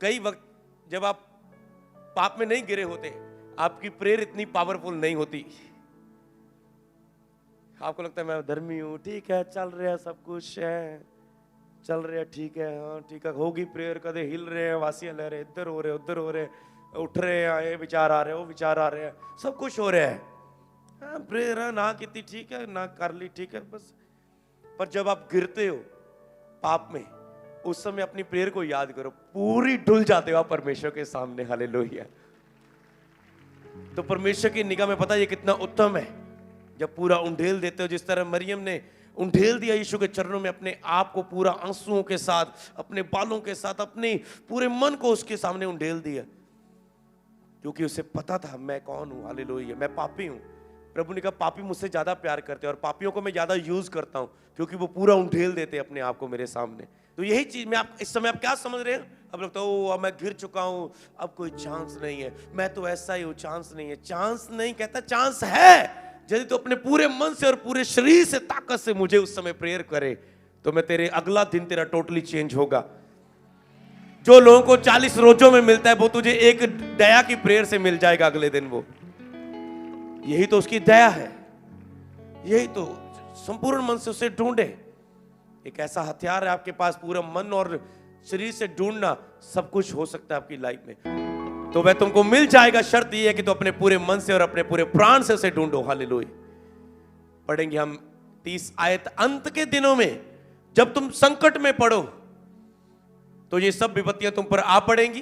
कई वक्त जब आप पाप में नहीं गिरे होते, आपकी प्रेयर इतनी पावरफुल नहीं होती। आपको लगता है मैं धर्मी हूं, ठीक है चल रहा है, सब कुछ है चल रहा है, ठीक है, हाँ ठीक है, होगी प्रेयर, कदे हिल रहे हैं, वासियां ले रहे, इधर हो रहे उधर हो रहे, उठ रहे हैं, ये विचार आ रहे वो विचार आ रहे हैं, सब कुछ हो रहा है, हाँ प्रेयर ना की ठीक है, ना कर ली ठीक है बस। पर जब आप गिरते हो पाप में, उस समय अपनी प्रेयर को याद करो, पूरी डुल जाते हो आप परमेश्वर के सामने। हालेलुया। तो परमेश्वर की निगाह में पता ये कितना उत्तम है जब पूरा उंडेल देते हो, जिस तरह मरियम ने उंडेल दिया यीशु के चरणों में अपने आप को, पूरा आंसुओं के साथ, अपने बालों के साथ, अपने पूरे मन को उसके सामने उंडेल दिया, क्योंकि उसे पता था मैं कौन हूं। हालेलुया, मैं पापी हूं। प्रभु ने कहा पापी मुझसे ज्यादा प्यार करते हैं और पापियों को मैं ज्यादा यूज करता हूं, क्योंकि वो पूरा उंडेल देते अपने आप को मेरे सामने। तो यही चीज में आप इस समय आप क्या समझ रहे हैं? अब लगता है ओ अब मैं गिर चुका हूं, अब कोई चांस नहीं है, मैं तो ऐसा ही हूं, चांस नहीं है। चांस नहीं कहता, चांस है। यदि तो अपने पूरे मन से और पूरे शरीर से ताकत से मुझे उस समय प्रेयर करे तो मैं तेरे अगला दिन तेरा टोटली चेंज होगा। जो लोगों को 40 रोजों में मिलता है वो तुझे एक दया की प्रेयर से मिल जाएगा अगले दिन। वो यही तो उसकी दया है, यही तो संपूर्ण मन से उसे ढूंढे। एक ऐसा हथियार है आपके पास, पूरा मन और शरीर से ढूंढना। सब कुछ हो सकता है आपकी लाइफ में, तो वह तुमको मिल जाएगा। शर्त यह है कि तो अपने पूरे मन से और अपने पूरे प्राण से उसे ढूंढो। हालेलुया। पढ़ेंगे हम 30 आयत। अंत के दिनों में जब तुम संकट में पड़ो तो ये सब विपत्तियां तुम पर आ पड़ेंगी,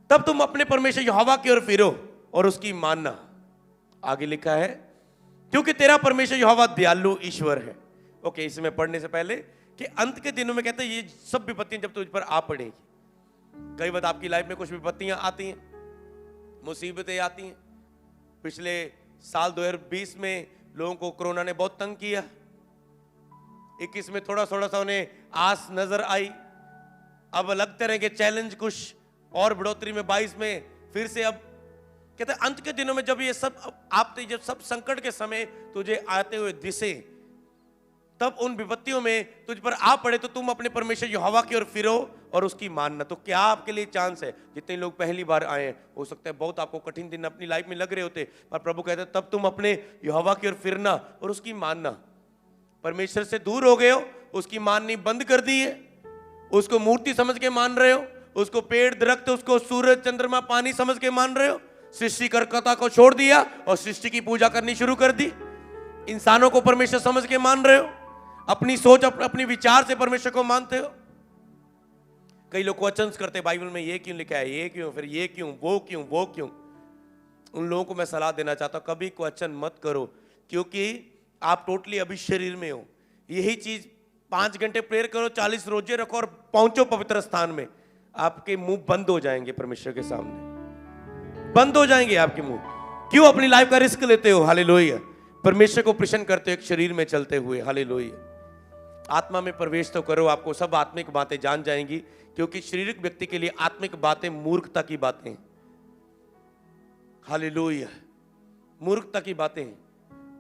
तब तुम अपने परमेश्वर यहोवा की ओर फिरो और उसकी मानना। आगे लिखा है क्योंकि तेरा परमेश्वर यहोवा दयालु ईश्वर है। ओके, इसमें पढ़ने से पहले कि अंत के दिनों में कहते हैं ये सब विपत्तियां जब तुझ पर आ पड़ेगी। कई बार आपकी लाइफ में कुछ विपत्तियां आती हैं, मुसीबतें आती हैं। पिछले साल 2020 में लोगों को कोरोना ने बहुत तंग किया। 21 में थोड़ा थोड़ा सा उन्हें आस नजर आई। अब लगते रहे कि चैलेंज कुछ और बढ़ोतरी में 22 में फिर से। अब कहते हैं अंत के दिनों में जब ये सब आपते, जब सब संकट के समय तुझे आते हुए दिसे, तब उन विपत्तियों में तुझ पर आ पड़े तो तुम अपने परमेश्वर यहोवा की ओर फिरो और उसकी मानना। तो क्या आपके लिए चांस है? जितने लोग पहली बार आए हैं, हो सकता है बहुत आपको कठिन दिन अपनी लाइफ में लग रहे होते, पर प्रभु कहते हैं तब तुम अपने यहोवा की ओर फिरना और उसकी मानना। परमेश्वर से दूर हो गए हो, उसकी माननी बंद कर दी है, उसको मूर्ति समझ के मान रहे हो, उसको पेड़ दरख्त, उसको सूरज चंद्रमा पानी समझ के मान रहे हो, सृष्टिकर्ता को छोड़ दिया और सृष्टि की पूजा करनी शुरू कर दी। इंसानों को परमेश्वर समझ के मान रहे हो, अपनी सोच अपनी विचार से परमेश्वर को मानते हो। कई लोग क्वेश्चन करते हैं बाइबल में ये क्यों लिखा है, ये क्यों, फिर ये क्यों, वो क्यों, वो क्यों। उन लोगों को मैं सलाह देना चाहता हूं कभी क्वेश्चन मत करो, क्योंकि आप टोटली अभी शरीर में हो। यही चीज 5 घंटे प्रेयर करो, 40 रोजे रखो और पहुंचो पवित्र स्थान में, आपके मुंह बंद हो जाएंगे परमेश्वर के सामने, बंद हो जाएंगे आपके मुंह। क्यों अपनी लाइफ का रिस्क लेते हो? हालेलुया। परमेश्वर को प्रसन्न करते हो एक शरीर में चलते हुए। हालेलुया। आत्मा में प्रवेश तो करो, आपको सब आत्मिक बातें जान जाएंगी, क्योंकि शारीरिक व्यक्ति के लिए आत्मिक बातें मूर्खता की बातें हैं। हालेलुया। मूर्खता की बातें हैं।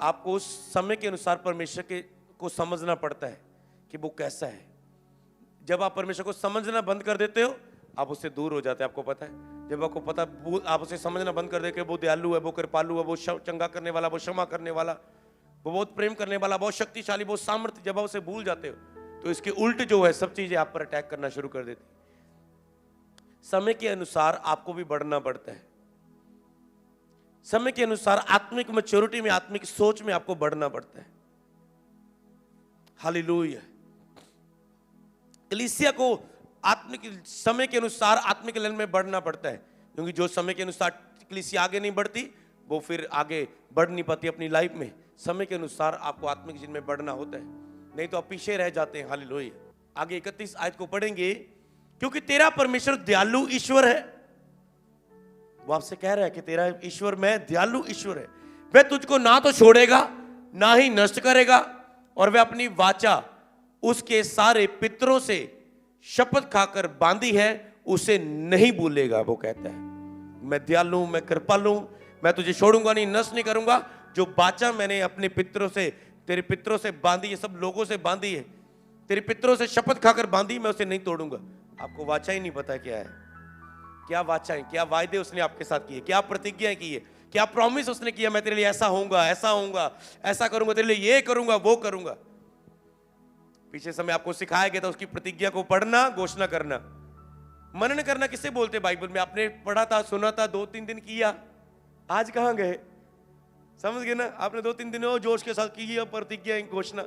आपको उस समय के अनुसार परमेश्वर के को समझना पड़ता है कि वो कैसा है। जब आप परमेश्वर को समझना बंद कर देते हो, आप उससे दूर हो जाते हैं। आपको पता है, जब आपको पता आप उसे समझना बंद कर देते, वो दयालु है, वो कृपालु है, वो चंगा करने वाला, वो क्षमा करने वाला, वो बहुत प्रेम करने वाला, बहुत शक्तिशाली, बहुत सामर्थ्य, जब आप उसे भूल जाते हो तो इसके उल्ट जो है सब चीजें आप पर अटैक करना शुरू कर देती। समय के अनुसार आपको भी बढ़ना पड़ता है। समय के अनुसार आत्मिक मैच्योरिटी में, आत्मिक सोच में आपको बढ़ना पड़ता है। हालेलुया। कलीसिया को आत्मिक समय के अनुसार आत्मिक लेवल में बढ़ना पड़ता है, क्योंकि जो समय के अनुसार कलीसिया आगे नहीं बढ़ती वो फिर आगे बढ़ नहीं पाती अपनी लाइफ में। समय के अनुसार आपको आत्मिक जीवन में बढ़ना होता है, नहीं तो आप पीछे रह जाते हैं। हालेलुया। आगे 31 आयत को पढ़ेंगे। क्योंकि तेरा परमेश्वर दयालु ईश्वर है। वो आपसे कह रहा है कि तेरा ईश्वर मैं दयालु ईश्वर है, वह तुझको ना तो छोड़ेगा ना ही नष्ट करेगा, और वह अपनी वाचा उसके सारे पितरों से शपथ खाकर बांधी है, उसे नहीं भूलेगा। वो कहता है मैं दयालु हूं, मैं कृपालु हूं, मैं तुझे छोड़ूंगा नहीं, नष्ट नहीं करूंगा। जो वाचा मैंने अपने पितरों से, तेरे पितरों से बांधी है, सब लोगों से बांधी है, तेरे पितरों से शपथ खाकर बांधी, मैं उसे नहीं तोड़ूंगा। आपको वाचा ही नहीं पता क्या है, क्या वाचा है, क्या वायदे उसने आपके साथ किए, क्या प्रतिज्ञाएं की है, क्या प्रॉमिस उसने किया, मैं तेरे लिए ऐसा होऊंगा, ऐसा होऊंगा, ऐसा करूंगा, तेरे लिए ये करूंगा, वो करूंगा। पीछे समय आपको सिखाया गया था उसकी प्रतिज्ञा को पढ़ना, घोषणा करना, मनन करना। किसे बोलते बाइबल में? आपने पढ़ा था, सुना था, 2-3 दिन किया, आज कहां गए? समझ गए ना? आपने 2-3 दिन हो जोश के साथ की प्रतिज्ञा, घोषणा,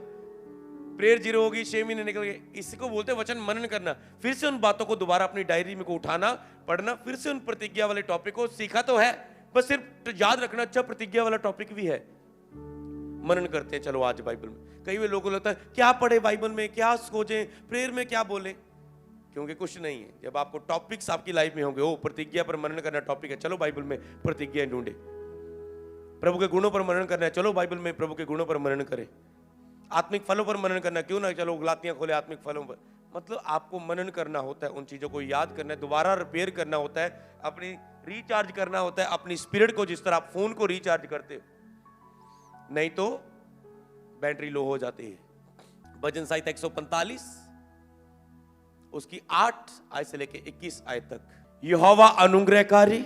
प्रेयर 0 होगी, 6 महीने निकल गए। इसको बोलते वचन मनन करना। फिर से उन बातों को दोबारा अपनी डायरी में को उठाना, पढ़ना, फिर से उन प्रतिज्ञा वाले टॉपिक को सीखा तो है, बस सिर्फ याद रखना। अच्छा, प्रतिज्ञा वाला टॉपिक भी है, मनन करते हैं। चलो आज बाइबल में कई वे लोगों को लगता है क्या पढ़े बाइबल में, क्या सोचें, प्रेयर में क्या बोले, क्योंकि कुछ नहीं है। जब आपको टॉपिक्स आपकी लाइफ में होंगे, ओ प्रतिज्ञा पर मनन करना टॉपिक है, चलो बाइबल में प्रतिज्ञा ढूंढे। प्रभु के गुणों पर मनन करना है, चलो बाइबल में प्रभु के गुणों पर मनन करें। आत्मिक फलों पर मनन करना, क्यों ना चलो गलातियां खोले आत्मिक फलों पर। मतलब आपको मनन करना होता है, उन चीजों को याद करना है, दोबारा रिपेयर करना होता है, अपनी रिचार्ज करना होता है अपनी स्पिरिट को, जिस तरह आप फोन को रिचार्ज करते हो, नहीं तो बैटरी लो हो जाती है। भजन संहिता 145 उसकी 8 आयत से लेके 21 आयत तक। यहोवा अनुग्रहकारी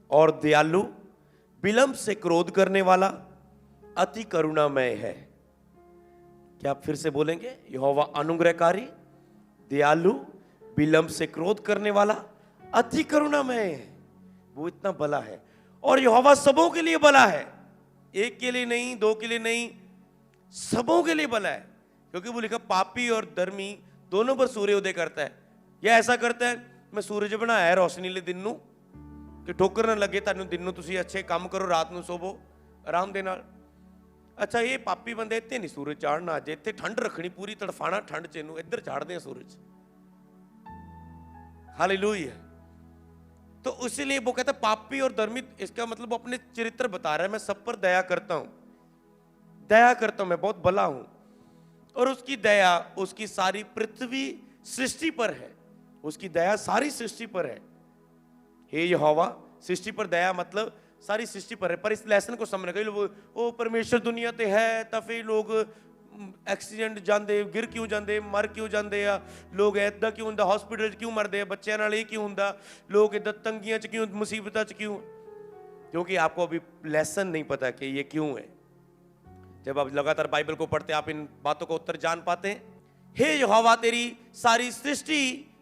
और दयालु, विलंब से क्रोध करने वाला, अति करुणामय है। क्या आप फिर से बोलेंगे? यहोवा अनुग्रहकारी, दयालु, विलंब से क्रोध करने वाला, अति करुणामय है। वो इतना भला है। और यहोवा सबों के लिए भला है, एक के लिए नहीं, दो के लिए नहीं, सबों के लिए भला है। क्योंकि वो लिखा पापी और धर्मी दोनों पर सूर्योदय करता है। या ऐसा करता है, मैं सूरज बनाया है रोशनी ले दिन नू कि ठोकर ना लगे तानू, दिन नू तुसी अच्छे काम करो, रात नू सोवो आराम दे नाल। अच्छा, ये पापी बंदे इतने नहीं सूरज चाड़ना, अजे इतने ठंड रखनी पूरी, तड़फाना ठंड च इनू, इधर चाड़ते हैं सूरज। हालेलुया। तो इसीलिए वो कहता है पापी और धर्मी, इसका मतलब वो अपने चरित्र बता रहा है, मैं सब पर दया करता हूं, दया करता हूं, मैं बहुत भला हूं। और उसकी दया उसकी सारी पृथ्वी सृष्टि पर है, उसकी दया सारी सृष्टि पर है। हे यहोवा, सृष्टि पर दया मतलब सारी सृष्टि पर है। पर इस लेसन को समझने कई लोग, ओ परमेश्वर दुनिया ते है तफे लोग एक्सीडेंट जाते, गिर क्यों जाते, मर क्यों जाते आ लोग, इदा क्यों होंदा, हॉस्पिटल क्यों मरते हैं, बच्चों नाल ये क्यों होंदा, लोग इदा तंगियां च क्यों, मुसीबतां च क्यों? क्योंकि आपको अभी लेसन नहीं पता कि ये क्यों है। जब आप लगातार बाइबल को पढ़ते आप इन बातों को उत्तर जान पाते हैं। हे यहोवा, तेरी सारी सृष्टि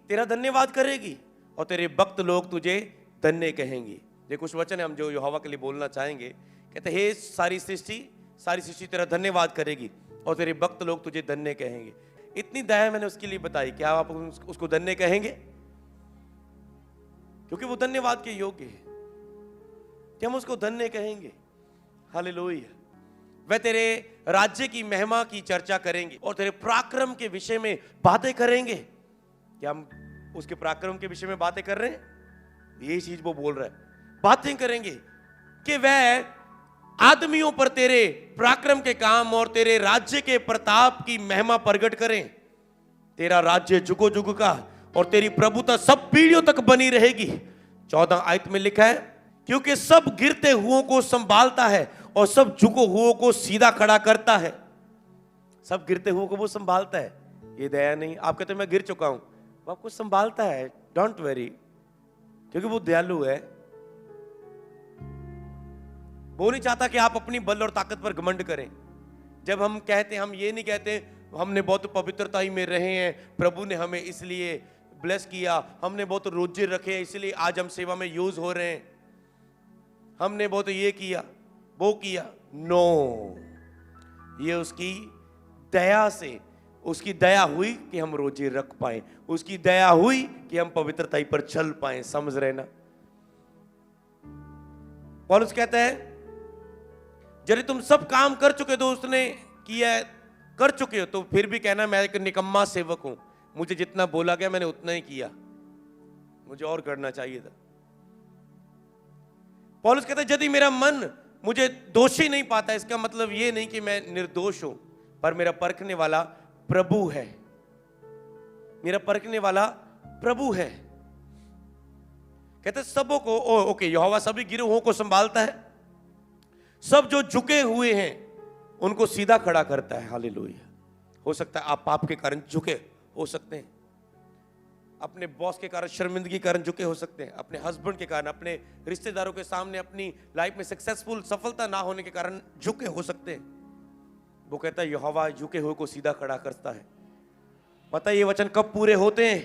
तेरा धन्यवाद करेगी और तेरे भक्त लोग तुझे धन्य कहेंगे। ये कुछ वचन है हम जो यहोवा के लिए बोलना चाहेंगे। कहते हे सारी सृष्टि तेरा धन्यवाद करेगी और तेरे भक्त लोग तुझे धन्य कहेंगे। इतनी दया मैंने उसके लिए बताई, क्या आप उसको धन्य कहेंगे? क्योंकि वो धन्यवाद के योग्य है, कि हम उसको धन्य कहेंगे। हालेलुया। वह तेरे राज्य की महिमा की चर्चा करेंगे और तेरे पराक्रम के विषय में बातें करेंगे। क्या हम उसके पराक्रम के विषय में बातें कर रहे हैं? यही चीज वो बोल रहा है, बातें करेंगे कि वह आदमियों पर तेरे पराक्रम के काम और तेरे राज्य के प्रताप की महिमा प्रकट करें। तेरा राज्य जुगो जुग का और तेरी प्रभुता सब पीढ़ियों तक बनी रहेगी। 14 आयत में लिखा है, क्योंकि सब गिरते हुओं को संभालता है और सब झुको हुओं को सीधा खड़ा करता है। सब गिरते हुओं को वो संभालता है। ये दया नहीं? आप कहते मैं गिर चुका हूं, वो आपको संभालता है, डोंट वेरी, क्योंकि वो दयालु है। वो नहीं चाहता कि आप अपनी बल और ताकत पर घमंड करें। जब हम कहते हैं, हम ये नहीं कहते हमने बहुत पवित्रता ही में रहे हैं, प्रभु ने हमें इसलिए ब्लेस किया, हमने बहुत रोजे रखे हैं इसलिए आज हम सेवा में यूज हो रहे हैं, हमने बहुत ये किया वो किया। नो, ये उसकी दया से, उसकी दया हुई कि हम रोजे रख पाए, उसकी दया हुई कि हम पवित्रता पर चल पाए। समझ रहे ना? पौलुस कहता है, यदि तुम सब काम कर चुके तो उसने किया कर चुके हो, तो फिर भी कहना मैं एक निकम्मा सेवक हूं, मुझे जितना बोला गया मैंने उतना ही किया, मुझे और करना चाहिए था। पौलुस कहता है, यदि मेरा मन मुझे दोषी नहीं पाता, इसका मतलब ये नहीं कि मैं निर्दोष हूं, पर मेरा परखने वाला प्रभु है, मेरा परखने वाला प्रभु है। कहते सबों को, ओके, यहोवा सभी गिरोहों को संभालता है, सब जो झुके हुए हैं उनको सीधा खड़ा करता है। हालेलुया। हो सकता है आप पाप के कारण झुके हो सकते हैं, अपने बॉस के कारण, शर्मिंदगी के कारण झुके हो सकते हैं, अपने हस्बैंड के कारण, अपने रिश्तेदारों के सामने अपनी लाइफ में सक्सेसफुल सफलता ना होने के कारण झुके हो सकते हैं। वो कहता है यहोवा झुके हुए को सीधा खड़ा करता है। पता है ये वचन कब पूरे होते हैं?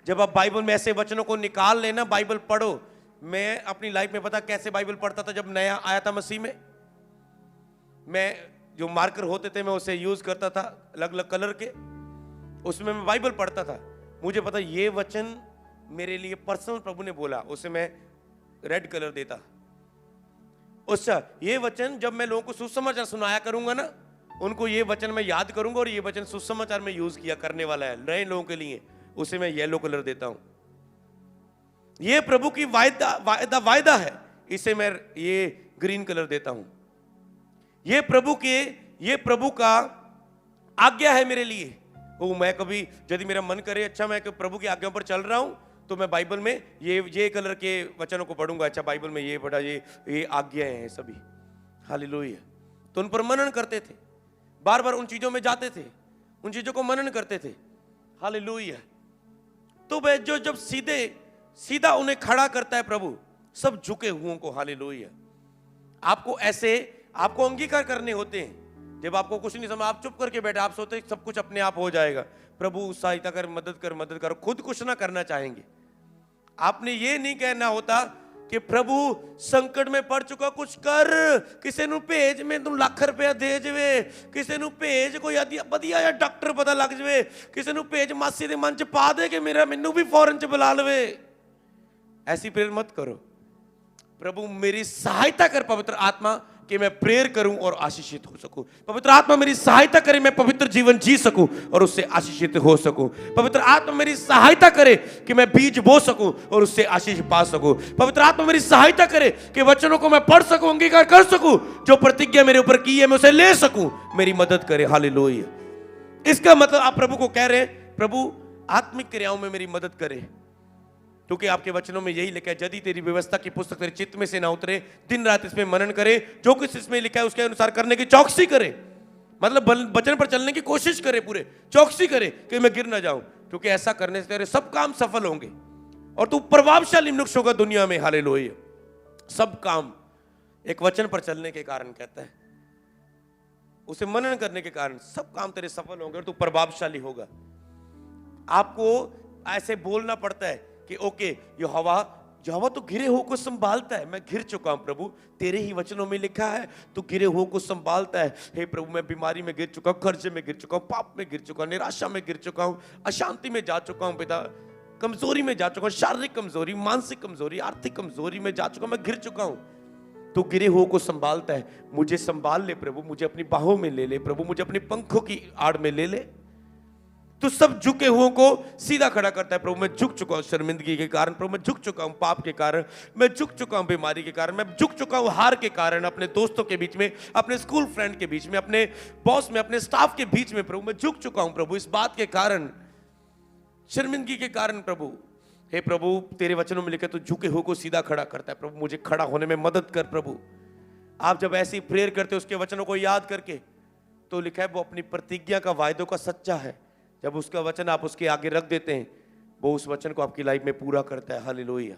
जब आप बाइबल में ऐसे वचनों को निकाल लेना, बाइबल पढ़ो। मैं अपनी लाइफ में पता कैसे बाइबल पढ़ता था, जब नया आया था मसीह में, मैं जो मार्कर होते थे मैं उसे यूज करता था, अलग अलग कलर के, उसमें मैं बाइबल पढ़ता था। मुझे पता ये वचन मेरे लिए पर्सनल प्रभु ने बोला, उसे मैं रेड कलर देता, अच्छा, ये वचन जब मैं लोगों को सुसमाचार सुनाया करूंगा ना, उनको ये वचन मैं याद करूंगा और ये वचन सुसमाचार में यूज किया करने वाला है नए लोगों के लिए, उसे मैं येलो कलर देता हूं। ये प्रभु की वायदा है, इसे मैं ये ग्रीन कलर देता हूं। ये प्रभु का आज्ञा है मेरे लिए। वो मैं कभी यदि मेरा मन करे, अच्छा मैं प्रभु की आज्ञा पर चल रहा हूं, तो मैं बाइबल में ये कलर के वचनों को पढ़ूंगा। अच्छा, बाइबल में ये पढ़ा, ये आज्ञाएं हैं सभी, हालेलुया। तो उन पर मनन करते थे, बार बार उन चीजों में जाते थे, उन चीजों को मनन करते थे, हालेलुया। तो वह जो जब सीधा उन्हें खड़ा करता है प्रभु, सब झुके हुओं को, हालेलुया। आपको अंगीकार करने होते हैं। जब आपको कुछ नहीं समझ, आप चुप करके बैठे, आप सोचते सब कुछ अपने आप हो जाएगा। प्रभु सहायता कर, मदद कर, खुद कुछ ना करना चाहेंगे। आपने ये नहीं कहना होता कि प्रभु संकट में पड़ चुका, कुछ कर, किसी नु भेज, मैं तू लाख रुपया दे जवे, किसी नु भेज कोई बढ़िया या डॉक्टर पता लग जवे, किसी नु भेज मासी दे मन च पा दे कि मैनू भी फौरन च बुला लवे। ऐसी प्रेयर मत करो। प्रभु मेरी सहायता कर पवित्र आत्मा कि मैं प्रेयर करूं और आशीषित हो सकूं। पवित्र आत्मा मेरी सहायता करे, मैं पवित्र जीवन जी सकूं और उससे आशीषित हो सकूं। पवित्र आत्मा मेरी सहायता करे कि मैं बीज बो सकूं और उससे आशीष पा सकूं। पवित्र आत्मा मेरी सहायता करे कि वचनों को मैं पढ़ सकूं, अंगीकार कर सकूं, जो प्रतिज्ञा मेरे ऊपर की है मैं उसे ले सकूं। मेरी मदद करे, हालेलुया। इसका मतलब आप प्रभु को कह रहे हैं, प्रभु आत्मिक क्रियाओं में मेरी मदद करे, क्योंकि आपके वचनों में यही लिखा है, यदि तेरी व्यवस्था की पुस्तक तेरे चित्त में से ना उतरे, दिन रात इसमें मनन करे, जो कुछ इसमें लिखा है उसके अनुसार करने की चौकसी करे। मतलब वचन पर चलने की कोशिश करे, पूरे चौकसी करे कि मैं गिर ना जाऊं, क्योंकि ऐसा करने से तेरे सब काम सफल होंगे और तू प्रभावशाली मनुष्य होगा दुनिया में, हालेलुया। सब काम एक वचन पर चलने के कारण, कहता है उसे मनन करने के कारण सब काम तेरे सफल होंगे और तू प्रभावशाली होगा। आपको ऐसे बोलना पड़ता है कि ओके, यहोवा तो घिरे हुओं को संभालता है। मैं घिर चुका हूं प्रभु, तेरे ही वचनों में लिखा है तू घिरे हुओं को संभालता है। हे प्रभु, मैं बीमारी में गिर चुका हूं, कर्जे में गिर चुका हूं, पाप में गिर चुका हूं, निराशा में गिर चुका हूं, अशांति में जा चुका हूं पिता, कमजोरी में जा चुका हूं, शारीरिक कमजोरी, मानसिक कमजोरी, आर्थिक कमजोरी में जा चुका हूं, मैं घिर चुका हूं। तू गिरे हुओं को संभालता है, मुझे संभाल ले प्रभु, मुझे अपनी बाहों में ले ले प्रभु, मुझे अपनी पंखों की आड़ में ले ले। तो सब झुके हुओं को सीधा खड़ा करता है। प्रभु मैं झुक चुका हूं शर्मिंदगी के कारण, प्रभु मैं झुक चुका हूं पाप के कारण, मैं झुक चुका हूं बीमारी के कारण, मैं झुक चुका हूं हार के कारण, अपने दोस्तों के बीच में, अपने स्कूल फ्रेंड के बीच में, अपने बॉस में, अपने स्टाफ के बीच में। प्रभु मैं झुक चुका हूं प्रभु, इस बात के कारण, शर्मिंदगी के कारण। प्रभु हे प्रभु, तेरे वचनों में लिखा तो झुके हुओं को सीधा खड़ा करता है। प्रभु मुझे खड़ा होने में मदद कर प्रभु। आप जब ऐसी प्रेयर करते हो उसके वचनों को याद करके, तो लिखा है वो अपनी प्रतिज्ञा का, वायदों का सच्चा है। जब उसका वचन आप उसके आगे रख देते हैं, वो उस वचन को आपकी लाइफ में पूरा करता है, हालेलुया।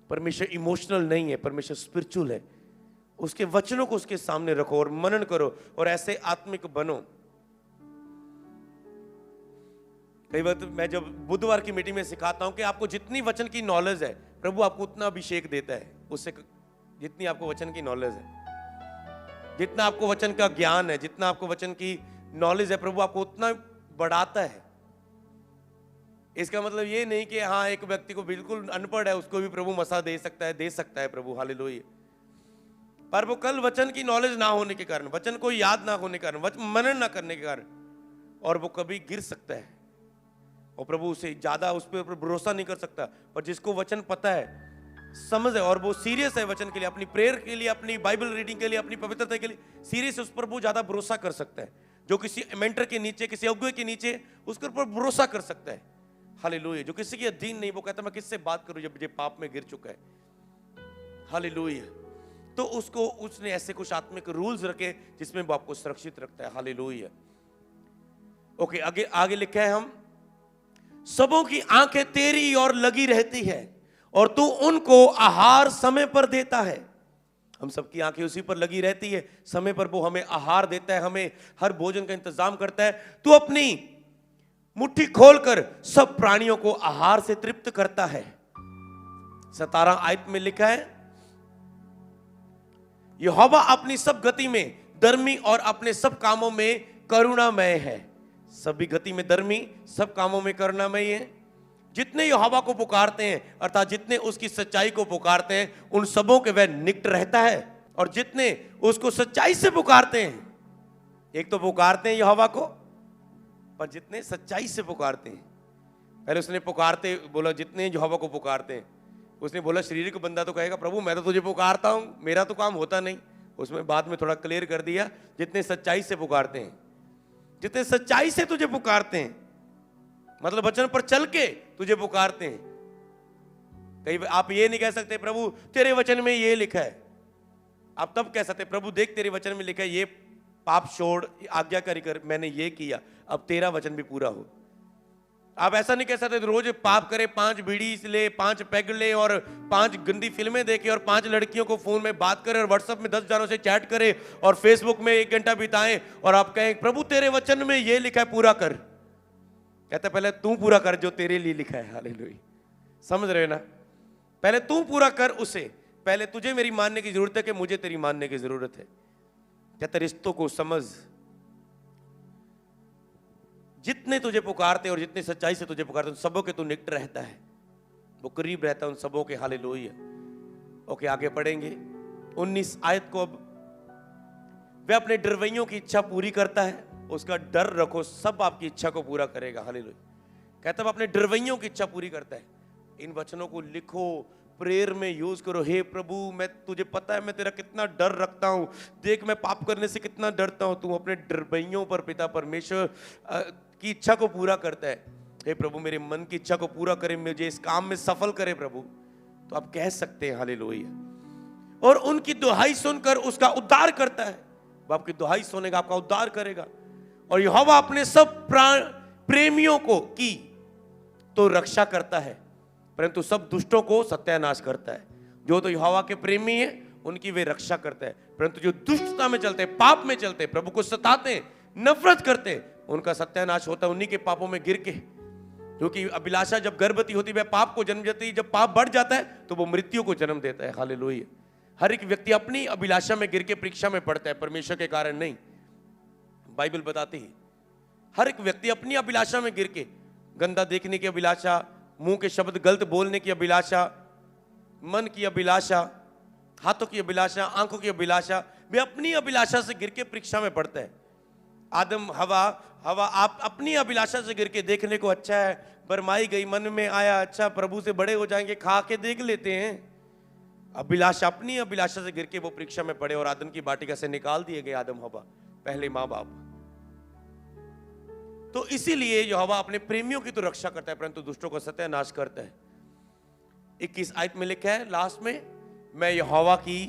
परमेश्वर इमोशनल नहीं है, परमेश्वर स्पिरिचुअल है। उसके वचनों को उसके सामने रखो और मनन करो और ऐसे आत्मिक बनो। कई बार मैं जब बुधवार की मीटिंग में सिखाता हूं कि आपको जितनी वचन की नॉलेज है, प्रभु आपको उतना अभिषेक देता है। उससे जितनी आपको वचन की नॉलेज है, जितना आपको वचन का ज्ञान है, जितना आपको वचन की नॉलेज है, प्रभु आपको उतना बढ़ाता है। इसका मतलब ये नहीं कि हाँ एक व्यक्ति को बिल्कुल अनपढ़ है उसको भी प्रभु मसा दे सकता है प्रभु, हालेलुया। पर वो कल वचन की नॉलेज ना होने के कारण, वचन को याद ना होने के कारण, मनन ना करने के कारण, और वो कभी गिर सकता है और प्रभु उसे ज्यादा उस पर भरोसा नहीं कर सकता। पर जिसको वचन पता है, समझ है और वो सीरियस है वचन के लिए, अपनी प्रेयर के लिए, अपनी बाइबल रीडिंग के लिए, अपनी पवित्रता के लिए सीरियस है, उस पर वो ज्यादा भरोसा कर सकता है। जो किसी मेंटर के नीचे, किसी अगुवे के नीचे, उसके ऊपर भरोसा कर सकता है, हालेलुया। जो किसी के अधीन नहीं, वो कहता मैं किससे बात करूं जब मुझे पाप में गिर चुका है, हालेलुया। तो उसने ऐसे कुछ आत्मिक रूल्स रखे जिसमें वो आपको सुरक्षित रखता है, हालेलुया। ओके, आगे लिखा है, हम सबों की आंखें तेरी ओर लगी रहती है और तू उनको आहार समय पर देता है। हम सबकी आंखें उसी पर लगी रहती है, समय पर वो हमें आहार देता है, हमें हर भोजन का इंतजाम करता है। तू अपनी मुट्ठी खोलकर सब प्राणियों को आहार से तृप्त करता है। 17 आयत में लिखा है, यहोवा अपनी सब गति में धर्मी और अपने सब कामों में करुणामय है। सभी गति में धर्मी, सब कामों में करुणामय है। जितने यहोवा को पुकारते हैं, अर्थात जितने उसकी सच्चाई को पुकारते हैं, उन सबों के वह निकट रहता है। और जितने उसको सच्चाई से पुकारते हैं, एक तो पुकारते हैं यहोवा को, पर जितने सच्चाई से पुकारते हैं। पहले उसने पुकारते बोला जितने यहोवा को पुकारते हैं, उसने बोला शरीर को बंदा तो कहेगा प्रभु मैं तो तुझे पुकारता हूं, मेरा तो काम होता नहीं। उसमें बाद में थोड़ा क्लियर कर दिया, जितने सच्चाई से पुकारते हैं, जितने सच्चाई से तुझे पुकारते हैं, मतलब वचन पर चल के तुझे पुकारते हैं। कई आप ये नहीं कह सकते प्रभु तेरे वचन में ये लिखा है, आप तब कह सकते प्रभु देख तेरे वचन में लिखा है ये पाप छोड़, आज्ञाकारी कर, मैंने ये किया, अब तेरा वचन भी पूरा हो। आप ऐसा नहीं कह सकते रोज पाप करे, 5 बीड़ी ले, 5 पैग ले और 5 गंदी फिल्में देखे और 5 लड़कियों को फोन में बात करे और व्हाट्सएप में 10 जनों से चैट करे और फेसबुक में 1 घंटा बिताएं और आप कहें प्रभु तेरे वचन में ये लिखा है पूरा कर। कहता पहले तू पूरा कर जो तेरे लिए लिखा है। हालेलुया, समझ रहे हो ना? पहले तू पूरा कर उसे, पहले तुझे मेरी मानने की जरूरत है कि मुझे तेरी मानने की जरूरत है। कहता रिश्तों को समझ, जितने तुझे पुकारते और जितने सच्चाई से तुझे पुकारते उन सबों के तू निकट रहता है, वो करीब रहता है उन सबों के। हालेलुया। ओके, आगे पढ़ेंगे 19 आयत को। अब वह अपने डरवैयों की इच्छा पूरी करता है, उसका डर रखो, सब आपकी इच्छा को पूरा करेगा। हालेलुया। कहता है अपने डरवैयों की इच्छा पूरी करता है। इन वचनों को लिखो, प्रेयर में यूज करो। हे प्रभु मैं तुझे पता है मैं तेरा कितना डर रखता हूं, देख मैं पाप करने से कितना डरता हूं, तू अपने डरवैयों पर पिता परमेश्वर की इच्छा को पूरा करता है। हे प्रभु मेरे मन की इच्छा को पूरा करे, मुझे इस काम में सफल करे प्रभु। तो आप कह सकते हैं हालेलुया। और उनकी दुहाई सुनकर उसका उद्धार करता है। वो आपकी दुहाई सुनेगा, आपका उद्धार करेगा। और यहोवा अपने सब प्रेमियों को की तो रक्षा करता है, परंतु सब दुष्टों को सत्यानाश करता है। जो तो यहोवा के प्रेमी है उनकी वे रक्षा करता है, परंतु जो दुष्टता में चलते हैं, पाप में चलते हैं, प्रभु को सताते हैं, नफरत करते हैं, उनका सत्यानाश होता है उन्हीं के पापों में गिर के। क्योंकि अभिलाषा जब गर्भवती होती है पाप को जन्म देती है, जब पाप बढ़ जाता है तो वो मृत्यु को जन्म देता है। हालेलुया। हर एक व्यक्ति अपनी अभिलाषा में गिर के परीक्षा में पड़ता है, परमेश्वर के कारण नहीं। बाइबल बताती है हर एक व्यक्ति अपनी अभिलाषा में गिर के, गंदा देखने की अभिलाषा, मुंह के शब्द गलत बोलने की अभिलाषा, मन की अभिलाषा, हाथों की अभिलाषा, आंखों की अभिलाषा, वे अपनी अभिलाषा से गिर के परीक्षा में पड़ता है। आदम हवा आप अपनी अभिलाषा से गिर के, देखने को अच्छा है, बरमाई गई, मन में आया अच्छा प्रभु से बड़े हो जाएंगे, खा के देख लेते हैं। अभिलाषा, अपनी अभिलाषा से गिर के वो परीक्षा में पड़े और आदम की वाटिका से निकाल दिए गए आदम हवा, पहले माँ बाप। तो इसीलिए यहोवा अपने प्रेमियों की तो रक्षा करता है, परंतु दुष्टों का सत्यानाश करता है। 21 आयत में लिखा है लास्ट में, मैं यहोवा की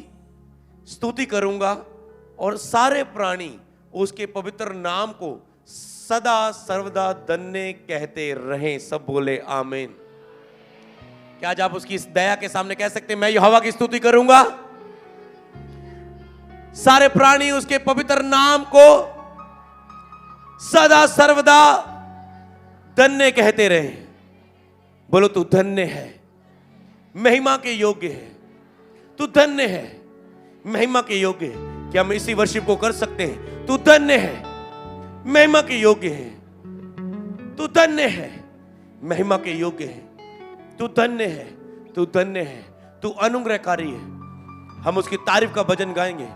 स्तुति करूंगा और सारे प्राणी उसके पवित्र नाम को सदा सर्वदा धन्य कहते रहें। सब बोले आमीन। क्या आज आप उसकी इस दया के सामने कह सकते हैं मैं यहोवा की स्तुति करूंगा, सारे प्राणी उसके पवित्र नाम को सदा सर्वदा धन्य कहते रहे। बोलो तू धन्य है, महिमा के योग्य है, तू धन्य है, महिमा के योग्य है। क्या हम इसी वर्शिप को कर सकते हैं? तू धन्य है, महिमा के योग्य है, तू धन्य है, महिमा के योग्य है, तू धन्य है, तू धन्य है, तू अनुग्रहकारी है। हम उसकी तारीफ का भजन गाएंगे।